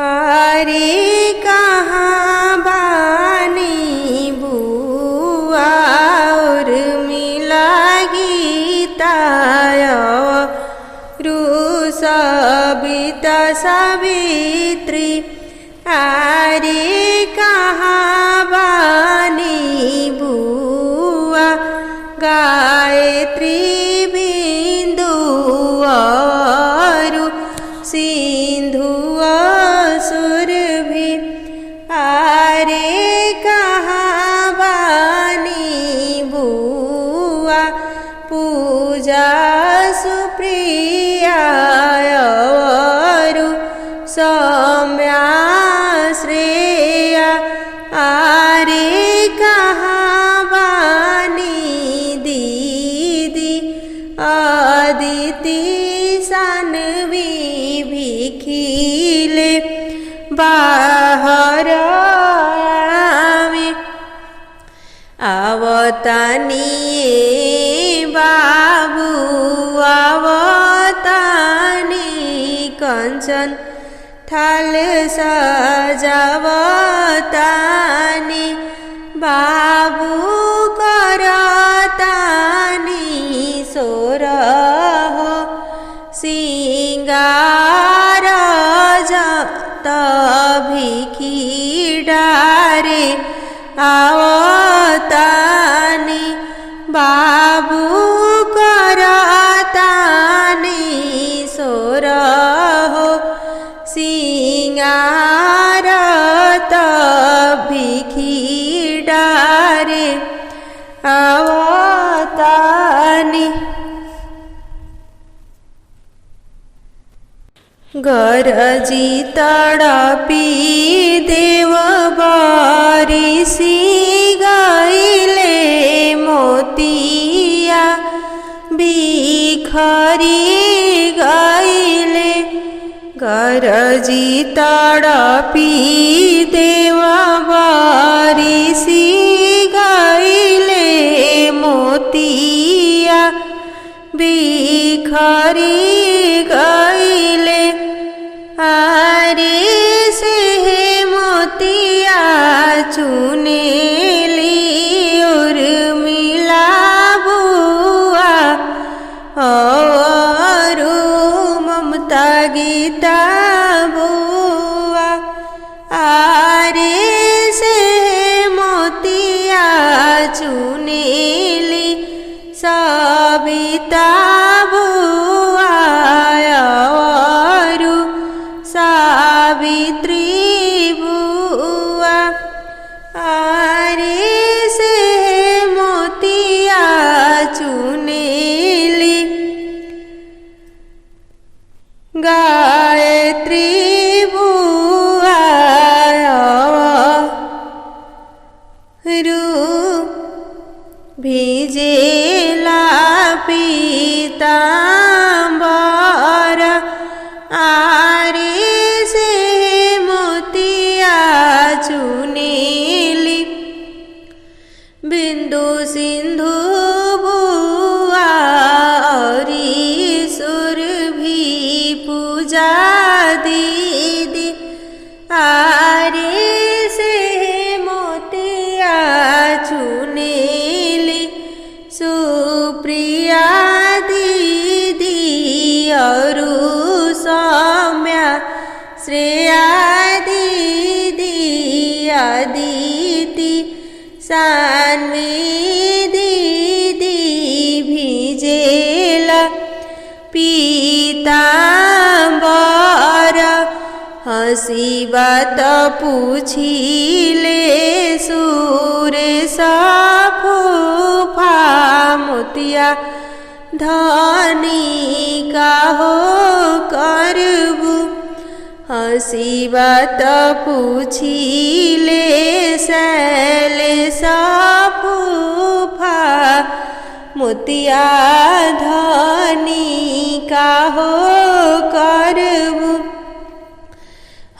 आरे कहाँ बानी बुआ और मिला गीताय सविता सावित्री आरे कहाँ बानी बुआ गायत्री बिंदु अरु सिंधु सुरभि आरे कहाँ बानी बुआ पूजा सुप्रिया सौम्या श्रेया आरे कहाँ बानी दीदी अदिति सानवी भिखिले बाहर आवे आवतानिए बाबू आवतानी कंचन थाल सजावतानी बाबू करतानी सोरह सिंगार जत भिखी डारे आवतानी बाबू करतानी सोरह सिंगारत भिखी डारे आवतानी गरजी तड़पी देव बारिशी गइले मोतिया बिखरी गइले गरजी तड़पी देव बारिशी गइले मोतिया बिखरी गइले आरे से मोतिया चुनेली उर्मिला बुआ और ममता गीता बुआ आरे से मोतिया चुनेली सविता बुआ और भिजेला पीताम्बर आरे से मोतिया चुनेली बिंदु सिंधु बुआ औरी सुरभि पूजा दीदी आरे से मोतिया चुनेली सुप्रिया दीदी और सौम्या श्रेया दीदी अदिति सान्वी दीदी भिजेला पीताम्बर हसी बात पूछिले सुरेश फूफा मोतिया धनी का हो करबू हसी बात पूछिले शैलेश फूफा मोतिया धनी का हो करबू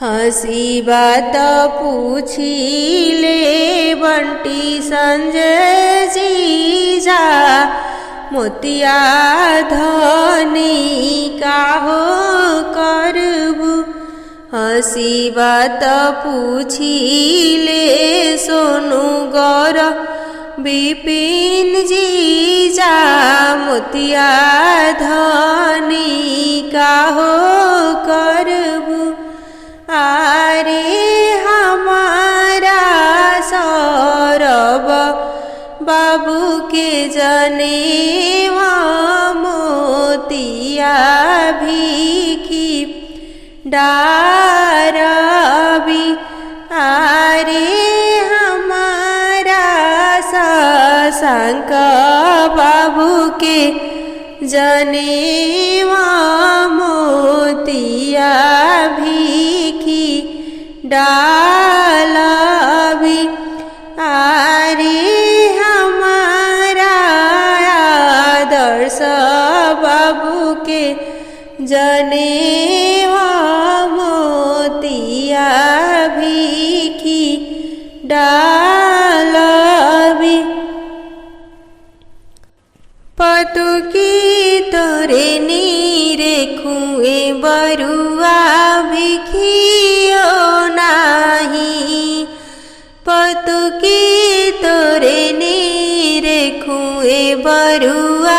हसी बात पूछिले बंटी संजय जीजा मोतिया धनी का हो करबू हसी बात पूछिले सोनू गौर विपिन जीजा मोतिया धनी का हो करबू आरे हमारा सौरभ बाबू के जनेवा मोतिया भिखी डारबी आरे हमारा शशांक बाबू के जनेवा मोतिया भिखी डालबी आरे हमारा आदर्श बाबू के जनेवा मोतिया भिखी डालबी पतुकी तोरे नीरे खुए बरुआ भिखियो नाही पतुकी तोरे नीरे खुए बरुआ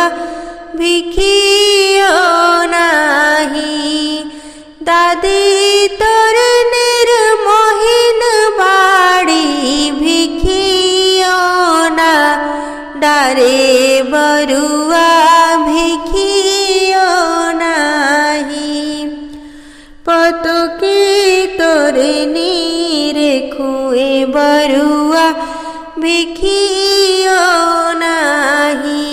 भिखियो नाही दादी तोर निर्मोहिन बाड़ी भिखियो ना डारे बरुआ भिखियो नाही पतुकी तोरे नीरे खुए बरुआ भिखियो नाही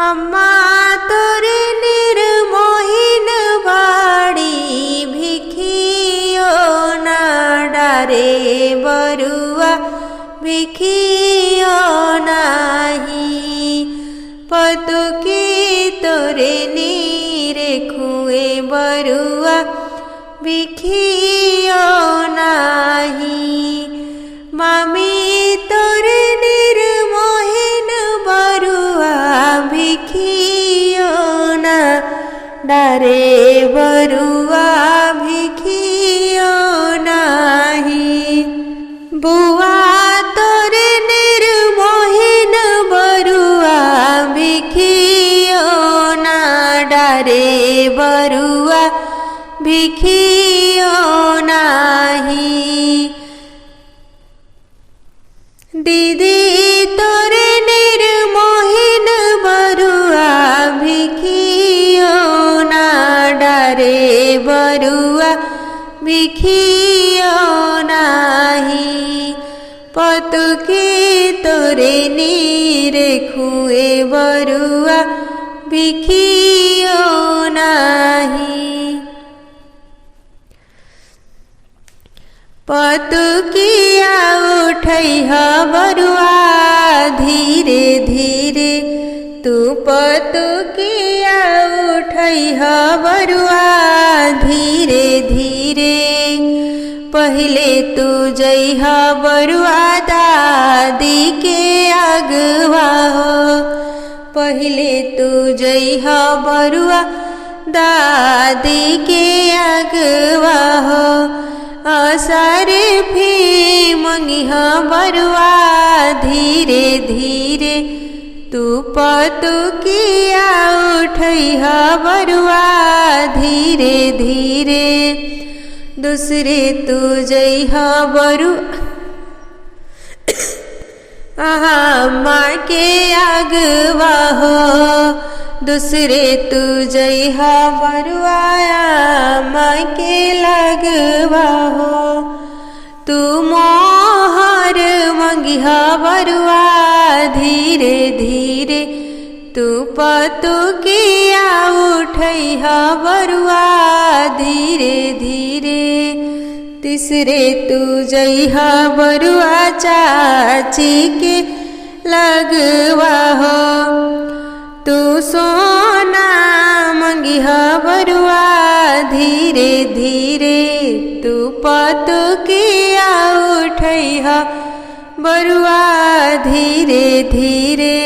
अम्मा तोरे निर्मोहिन बाड़ी भिखियो ना डारे बरुआ भिखियो नाही पतुकी तोरे नीरे खुए बरुआ भिखियो नाही मामी तोरे निर्मोहिन बरुआ भिखियो ना डारे बरुआ भिखियो नाही बुआ तोरे निर्मोहिन बरुआ भिखियो ना डारे बरुआ भिखियो नाही दीदी तोरे निर्मोहिन बरुआ भिखियो ना डारे बरुआ भिखियो नाही पतुकी तोरे नीरे खुए बरुआ भिखियो नाही पतुकिया उठैह बरुआ धीरे धीरे, तू पतुकिया उठैह बरुआ धीरे धीरे। पहिले तू जइह बरुआ दादी के अगवा हो, पहिले तू जइह बरुआ दादी के अगवा हो। असर भी मंगिह बरुआ धीरे धीरे, तू पतुकिया उठैह बरुआ धीरे धीरे। दूसरे तू जइह बरुआ माँ के अगवा हो, दूसरे तू जइह बरुआ माँ के लगवा हो। तू मोहर मंगिह बरुआ धीरे धीरे, तू पतुकिया उठैह बरुआ धीरे धीरे। तीसरे तू जइह बरुआ चाची के लगवा हो, तू सोना मंगिह बरुआ धीरे धीरे, तू पतुकिया उठैह बरुआ धीरे धीरे।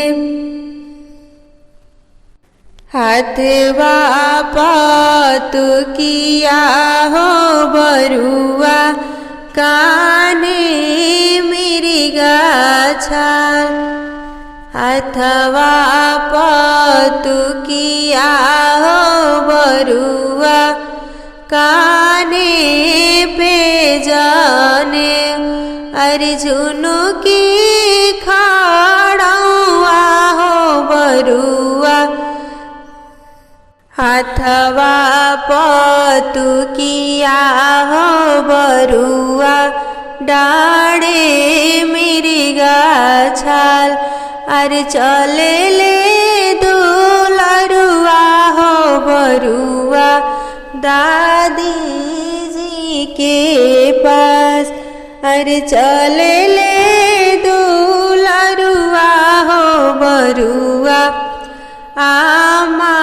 हाथवा पतुकिया हो बरुआ काने मिरिगा छाल, हाथवा पतुकिया हो बरुआ काने पे जाने। अर्जुन की खड़ुआ हो बरुआ, हाथवा पतुकिया हो बरुआ डाढ़े मिरिगा छाल। अरे चले ले दुलरुआ हो बरुआ दादी जी के पास, अरे चले ले दुलरुआ हो बरुआ आमा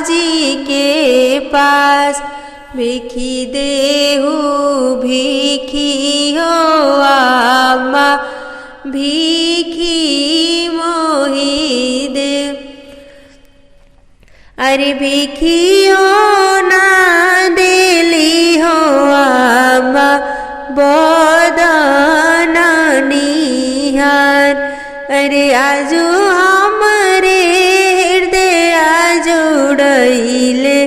जी के पास। भिखी देहु भिखी हो आमा भिखी मोहि दे, अरे भिखियो ना देली हो आमा बदन निहार। अरे आजू हमरे हृदय जोड़ैले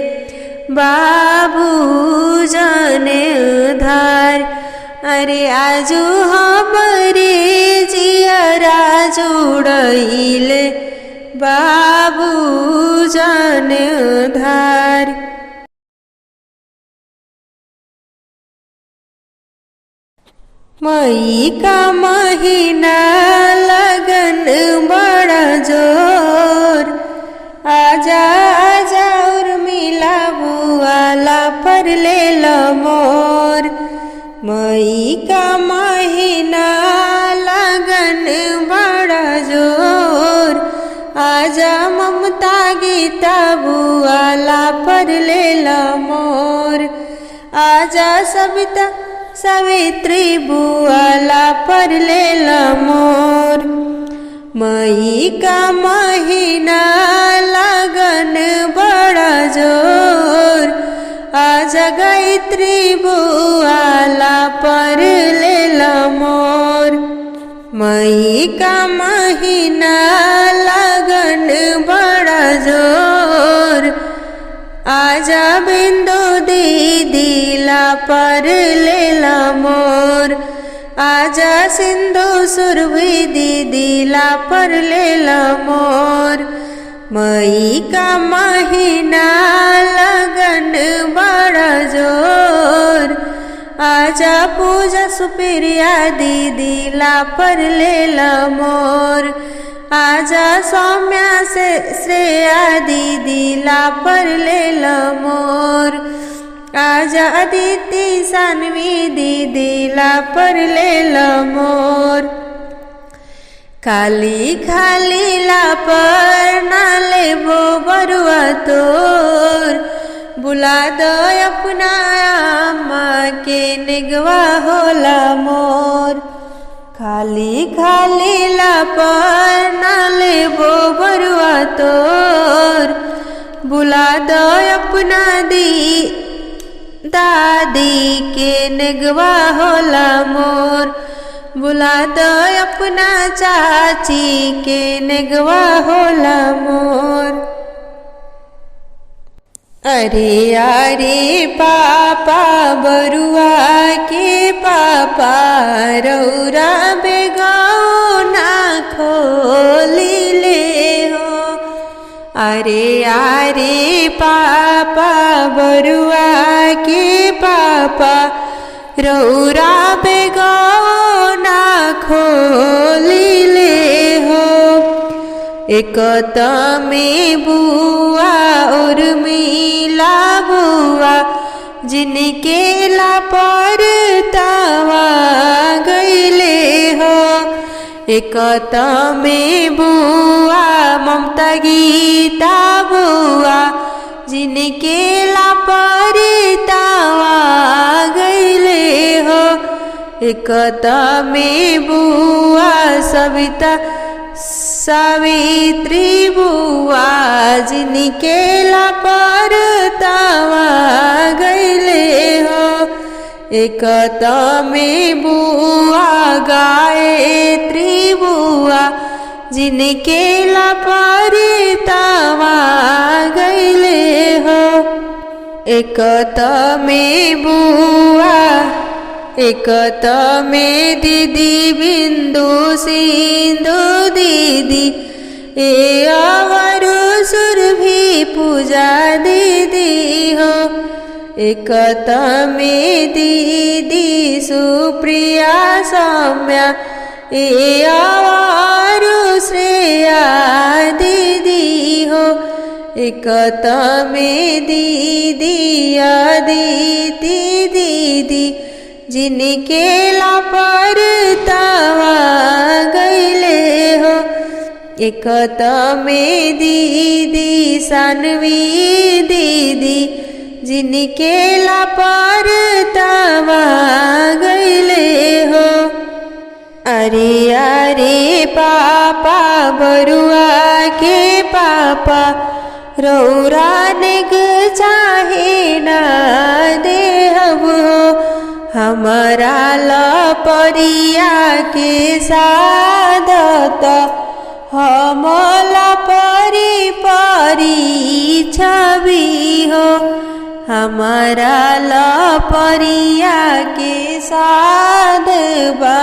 बाबू जने धार, अरे आजू हमरे जियरा जोड़ैले बाबू जने धार। मई का महीना लगन बड़ा जोर, आजा आजा उर्मिला बुआला पर ले लो मोर। मई का महीना लगन बड़ा जोर, आजा ममता गीता बुआला पर ले लो मोर। आजा सविता सावित्री बुआला पर ले लो मोर। मई का महीना लगन बड़ा जोर, आजा गायत्री बुआला पर ले लो मोर। मई का महीना लगन बड़ा जोर, आजा बिंदु दीदीला पर ले लो मोर। आजा सिंधु सुरभि दीदीला पर ले लो मोर। मई का महीना लगन बड़ा जोर, आजा पूजा सुप्रिया दीदीला पर ले लो मोर। आजा सौम्या से श्रेया दीदीला पर ले लो मोर। आजादी ती सानवी दीदी ला पर ले मोर खाली खाली ला पर ना लेबो बरुआ तोर बुला दो अपना अम्मा के निगवा होला मोर खाली खाली ला पर ना लेबो बरुआ तोर बुला दो अपना दादी के निगवा होला मोर बुला दो अपना चाची के निगवा होला मोर अरे अरे पापा बरुआ के पापा रौरा बेगाओ ना खोली ले हो अरे अरे पापा बरुआ के पापा रौरा बेगाओ ना खोली ले हो एक में बुआ और मिला बुआ जिनके ला पर तावा गईले हो एक में बुआ ममता गीता बुआ जिनके ला पर तावा गईले हो एक में बुआ सविता सावित्री बुआ जिनके ला पर तावा गईले हो एक में बुआ गायत्री बुआ जिनके ला पर तावा गईले हो एक में बुआ एक में दीदी बिंदु सिंधु दीदी ए आवारू सुरभि पूजा दीदी हो एक में दीदी सुप्रिया सौम्या ए आवारू श्रेया दीदी हो एक में दीदी अदिति दीदी जिनके ला पर तावा गईले हो एक में दीदी सानवी दीदी जिनके ला पर तावा गईले हो अरे अरे पापा बरुआ के पापा रौरा निग चाहे ना देहब हमारा लपरिया के साधत हम लपरी परी छवि हो हमारा लपरिया के साधबा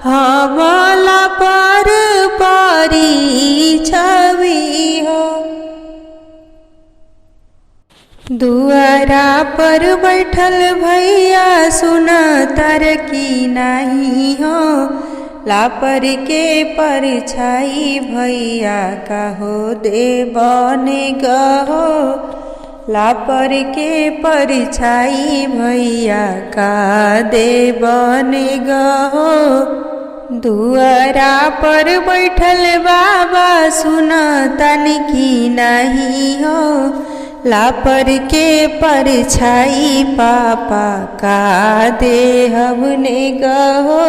हम लपर परी छवि हो दुआरा पर बैठल भैया सुना तर की नहीं हो लापर के परछाई भैया कहो दे बने गहो लापर के परछाई भैया का दे बने गहो दुआरा पर बैठल बाबा सुना तन की नहीं हो लापर के परछाई पापा का दे हमने गहो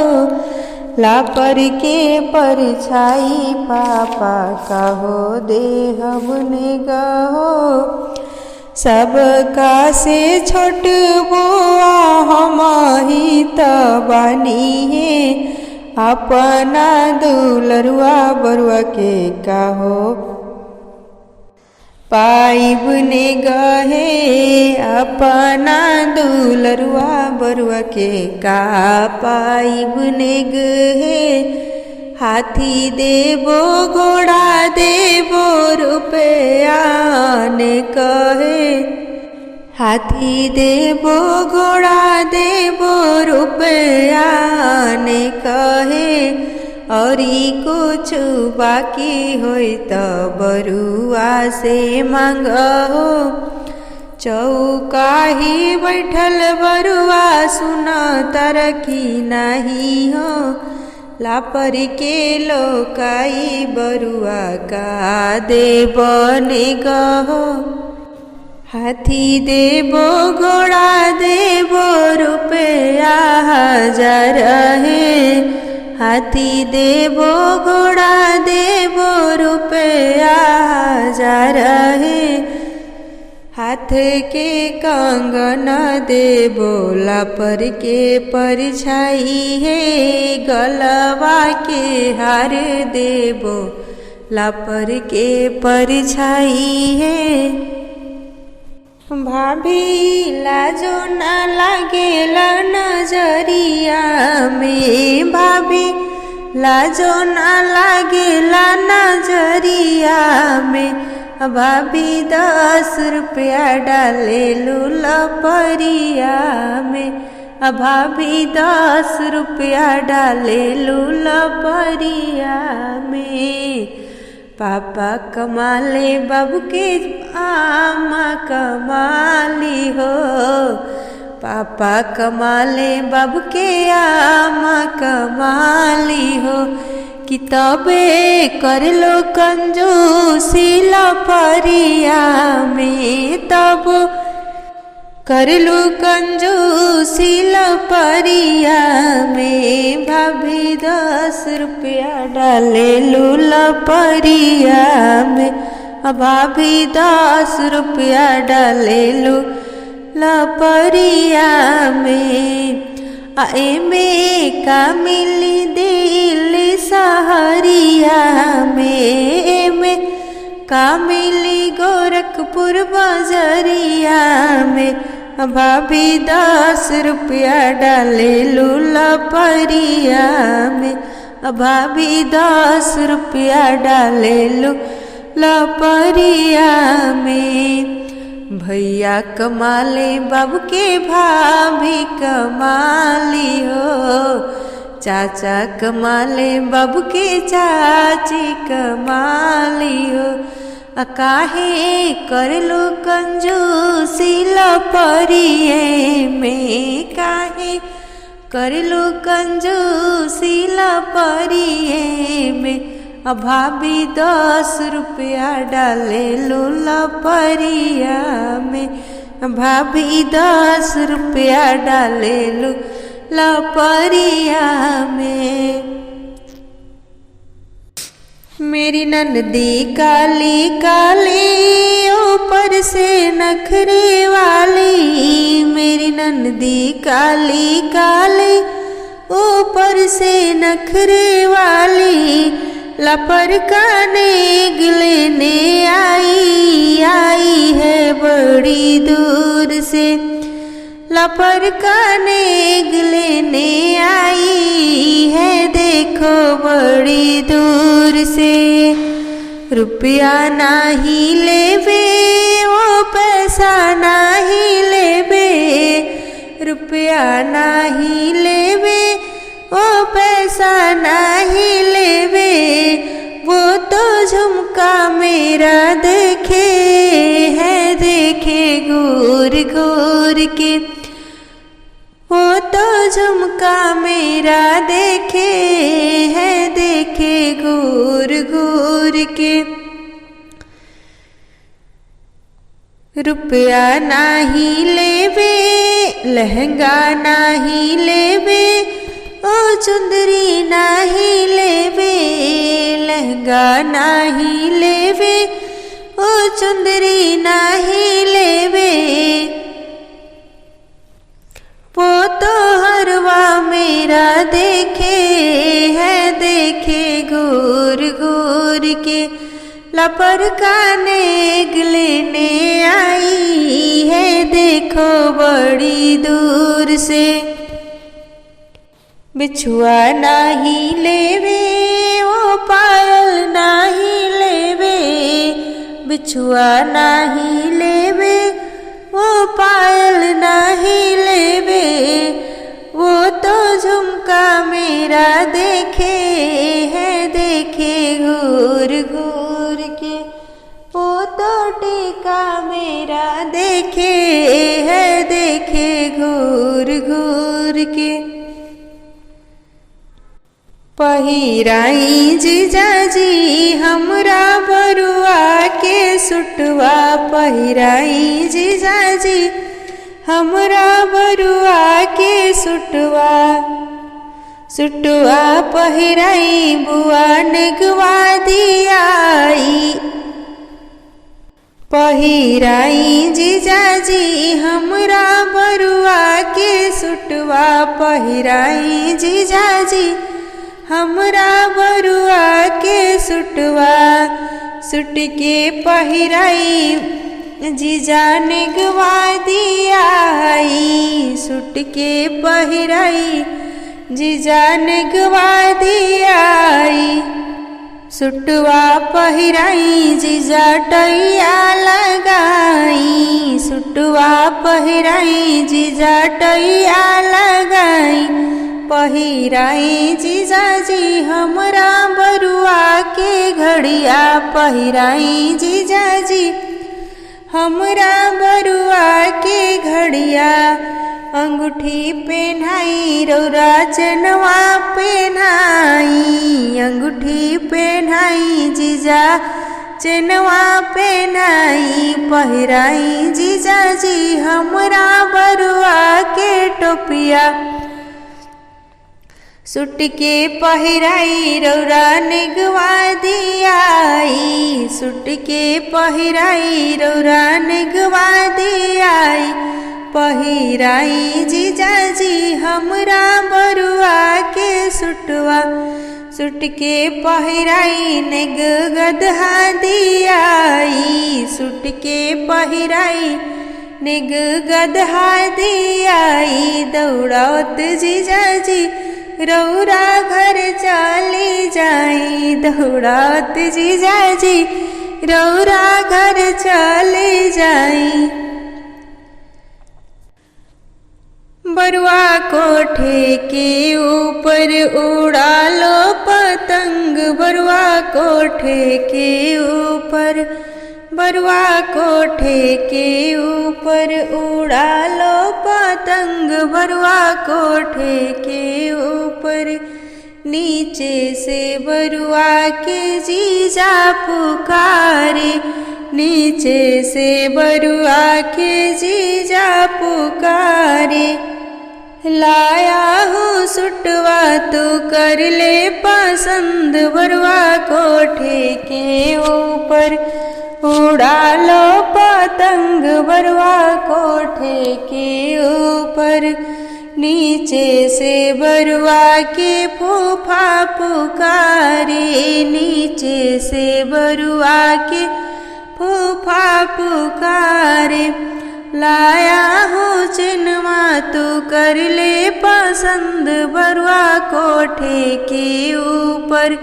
लापर के परछाई पापा कहो दे हमने गहो सबका से छोट बुआ हम ही तो बानी है अपना दुलरुआ बरुआ के कहो पाइब ने गहे अपना दुलरुआ बरुआ के का पाइब ने गहे हाथी देबो घोड़ा देबो रुपया ने कहे हाथी देबो घोड़ा देबो रुपया ने कहे औरी कुछ बाकी होई तो बरुआ से मांगो चौकाही बैठल बरुआ सुन तरकी नहीं हो, लापर के लोकाई बरुआ का देबने गहो। हाथी देबो घोड़ा देबो रुपया हजार है, हाथी देबो घोड़ा देबो रुपया हजार है। हाथ के कंगन देबो लापर के परछाई है, गलवा के हार देबो लापर के परछाई है। भाभी लाजो न लागेला नजरिया में, भाभी लाजो न लागेला नजरिया में। भाभी 10 रुपया डाले लपरिया में, भाभी 10 रुपया डाले लपरिया में। पापा कमाले बाबू के आमा कमाली हो, पापा कमाले बाबू के आमा कमाली हो। किताबे कर लो कंजूसी लपरिया में, तब कर लो कंजूसी लपरिया में। भाभी 10 रुपया डाले लपरिया में, भाभी 10 रुपया डाले लपरिया में। आए में का मिली दिल सहरिया में, में का मिली गोरखपुर बजरिया में। भाभी 10 रुपया डाले लपरिया में, भाभी 10 रुपया डाले लपरिया में। भैया कमाले बाबू के भाभी कमाली हो, चाचा कमाले बाबू के चाची कमाली हो। काहे कर लो कंजूसी लपरिए में, काहे कर लो कंजूसी लपरिए में। भाभी 10 रुपया डाले लपरिया में, भाभी 10 रुपया डाले लपरिया में। मेरी ननदी काली काली ऊपर से नखरे वाली, मेरी ननदी काली काली ऊपर से नखरे वाली। लपर का नेग लेने आई है बड़ी दूर से, लपर का नेग लेने आई है देखो बड़ी दूर से। रुपया नहीं लेवे वो पैसा नहीं लेवे, रुपया नहीं लेवे वो पैसा नहीं लेवे। वो तो झुमका मेरा देखे है, देखे घूर घूर के। वो तो झुमका मेरा देखे है, देखे घूर घूर के। रुपया नहीं लेवे लहंगा नहीं लेवे, ओ चुंदरी नहीं लेवे लहंगा नहीं लेवे, ओ चुंदरी नहीं लेवे। वो तो हरवा मेरा देखे है, देखे घूर घूर के। लपर का नेग लेने आई है देखो बड़ी दूर से। बिछुआ नहीं लेवे वो पायल नहीं लेवे, बिछुआ नहीं लेवे वो पायल नहीं लेवे। वो तो झुमका मेरा देखे है, देखे घूर घूर के। वो तो टीका मेरा देखे है, देखे घूर घूर के। पहिराई जीजाजी हमरा बरुआ के सुटवा, पहिराई जीजाजी हमरा बरुआ के सुटवा। सुटवा पहिराई बुआ नेगवा दियाई, पहिराई जीजाजी हमरा बरुआ के सुटवा, पहिराई जीजाजी हमरा बरुआ के सुटवा। सुट के पहिराई जीजा नेगवा दियाई, सुट के पहिराई जीजा नेगवा दियाई। सुटवा पहिराई जीजा टैया लगाई, सुटवा पहिराई जीजा टैया लगाई। पहिराई जीजाजी हमरा बरुआ के घड़िया, पहिराई जीजाजी हमरा बरुआ के घड़िया। अंगूठी पहनाई रौरा चनवा पहनाई, अंगूठी पहनाई जीजा चनवा पहनाई। पहिराई जीजाजी हमरा बरुआ के टोपिया, सुट के पहिराई रौरा नेगवा दियाई, सुट के पहिराई रौरा नेगवा दियाई। पहिराई जीजाजी हमरा बरुआ के सुटवा, सुट के पहिराई नेग गदहा दियाई, सुट के पहिराई नेग गदहा दियाई। दौड़ौत जीजाजी रौरा घर चली जाई, दौड़ौत जीजाजी रौरा घर चली जाई। बरुआ कोठे के ऊपर उड़ा लो पतंग, बरुआ कोठे के ऊपर, बरुआ कोठे के ऊपर उड़ा लो पतंग, बरुआ कोठे के ऊपर। नीचे से बरुआ के जीजा पुकारे, नीचे से बरुआ के जीजा पुकारे। लाया हूँ सुटवा तू कर ले पसंद, बरुआ कोठे के ऊपर उड़ा लो पतंग, बरुआ कोठे के ऊपर। नीचे से बरुआ के फूफा पुकारे, नीचे से बरुआ के फूफा पुकारे। लाया हूँ चिन्हवा तू कर ले पसंद, बरुआ कोठे के ऊपर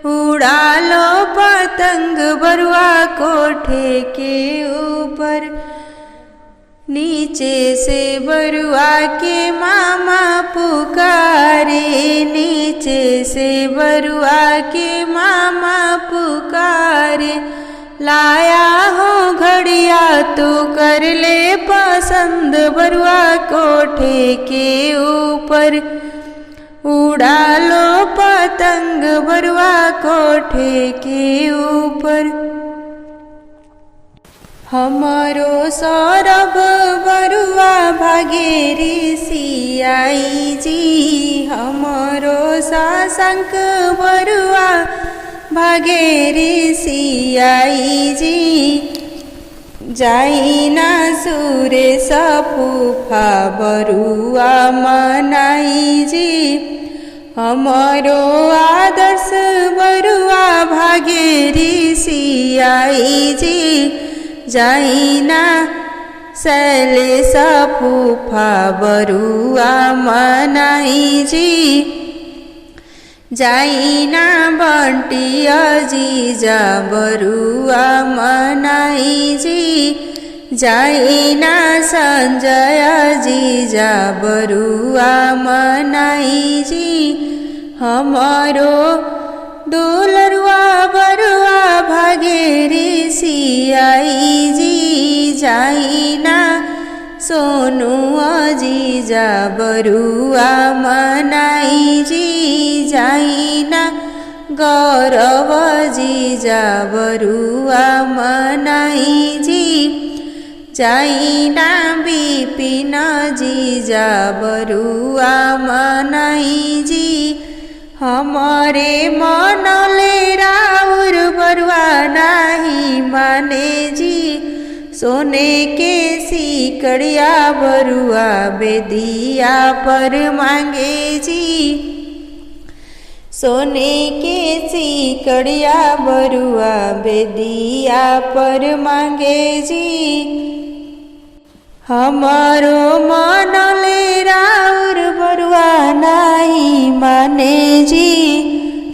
उड़ा लो पतंग, बरुआ कोठे के ऊपर। नीचे से बरुआ के मामा पुकारे, नीचे से बरुआ के मामा पुकारे। लाया हो घड़िया तू कर ले पसंद, बरुआ कोठे के ऊपर उड़ा लो पतंग, बरुआ कोठे के ऊपर। हमारो सौरभ बरुआ भागेरी सियाई जी, हमारो सासंक बरुआ भागेरी सियाई जी। जाई ना सूरे सफूफा बरुआ मनाई जी, हमारो आदर्श बरुआ भागेरी सियाई जी। जाई ना सैले सफूफा बरुआ मनाई जी, जाई ना बंटिया जीजा बरुआ मनाई जी। जाई ना संजय जीजा बरुआ मनाई जी। हमारो दुलरुआ बरुआ भागेरी सियाई सोनु जीजा बरुआ मनाई जी जाइना गौरव जीजा बरुआ मनाई जी जाइना विपिन जीजा बरुआ मनाई जी हमारे मनले राउर बरुआ नाही माने जी सोने के सिकड़िया बरुआ बेदिया पर मांगे जी सोने के सिकड़िया बरुआ बेदिया पर मांगे जी हमारो मनले राउर बरुआ नाही माने जी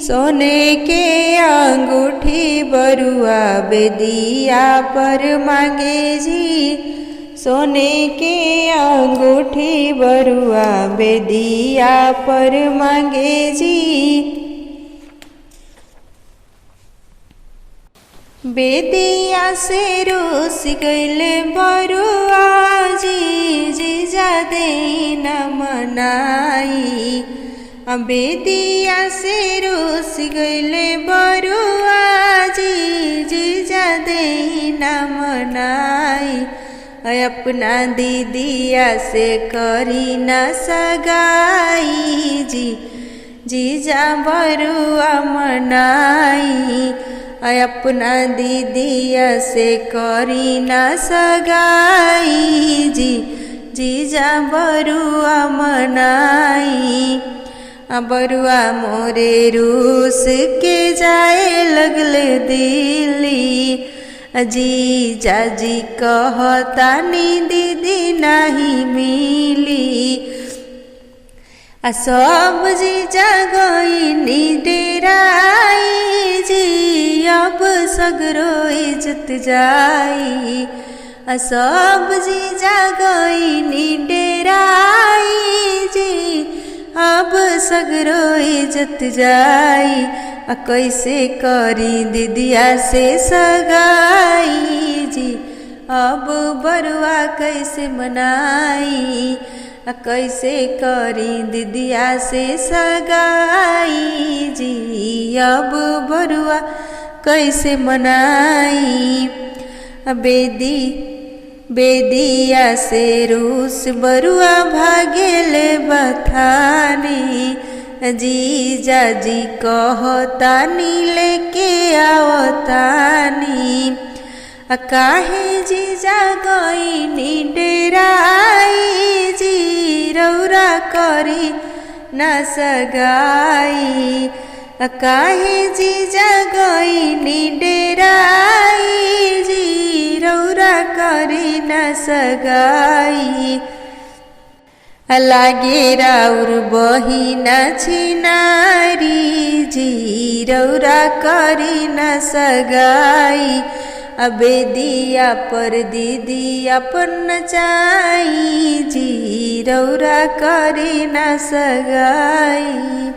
सोने के अंगूठी बरुआ बेदिया पर मांगे जी सोने के अंगूठी बरुआ बेदिया पर मांगे जी बेदिया से रूस गइले बरुआ जी जीजा देना मनाई बेदिया से रूस गइले बरुआ जी जीजा देना मनाई अपना दीदिया से करी न सगाई जी जीजा बरुआ मनाई अपना दीदिया से करी न सगाई जी जीजा बरुआ मनाई बरुआ मोरे रूस के जाए लगले दिल्ली जीजा जी कहतानी दीदी नहीं मिली सब जीजा गइनी डेराई जी अब सगरो इज्जत जाई सब जीजा गइनी डेराई जी अब सगरो इज्जत जाई कैसे करी दीदिया से सगाई जी अब बरुआ कैसे मनाई कैसे करी दीदिया से सगाई जी अब बरुआ कैसे मनाई बेदिया से रूस बरुआ भागेले बथानी जीजा जी कहतानी लेके आवतानी काहे जीजा गइनी डेराई जी रौरा करी न सगाई काहे जीजा गइनी डेराई जी रौरा करी न सगाई लागे राउर बहिना छिनारी जी रौरा करी न सगाई बेदिया पर दीदी अपन चाई जी रौरा करी न सगाई।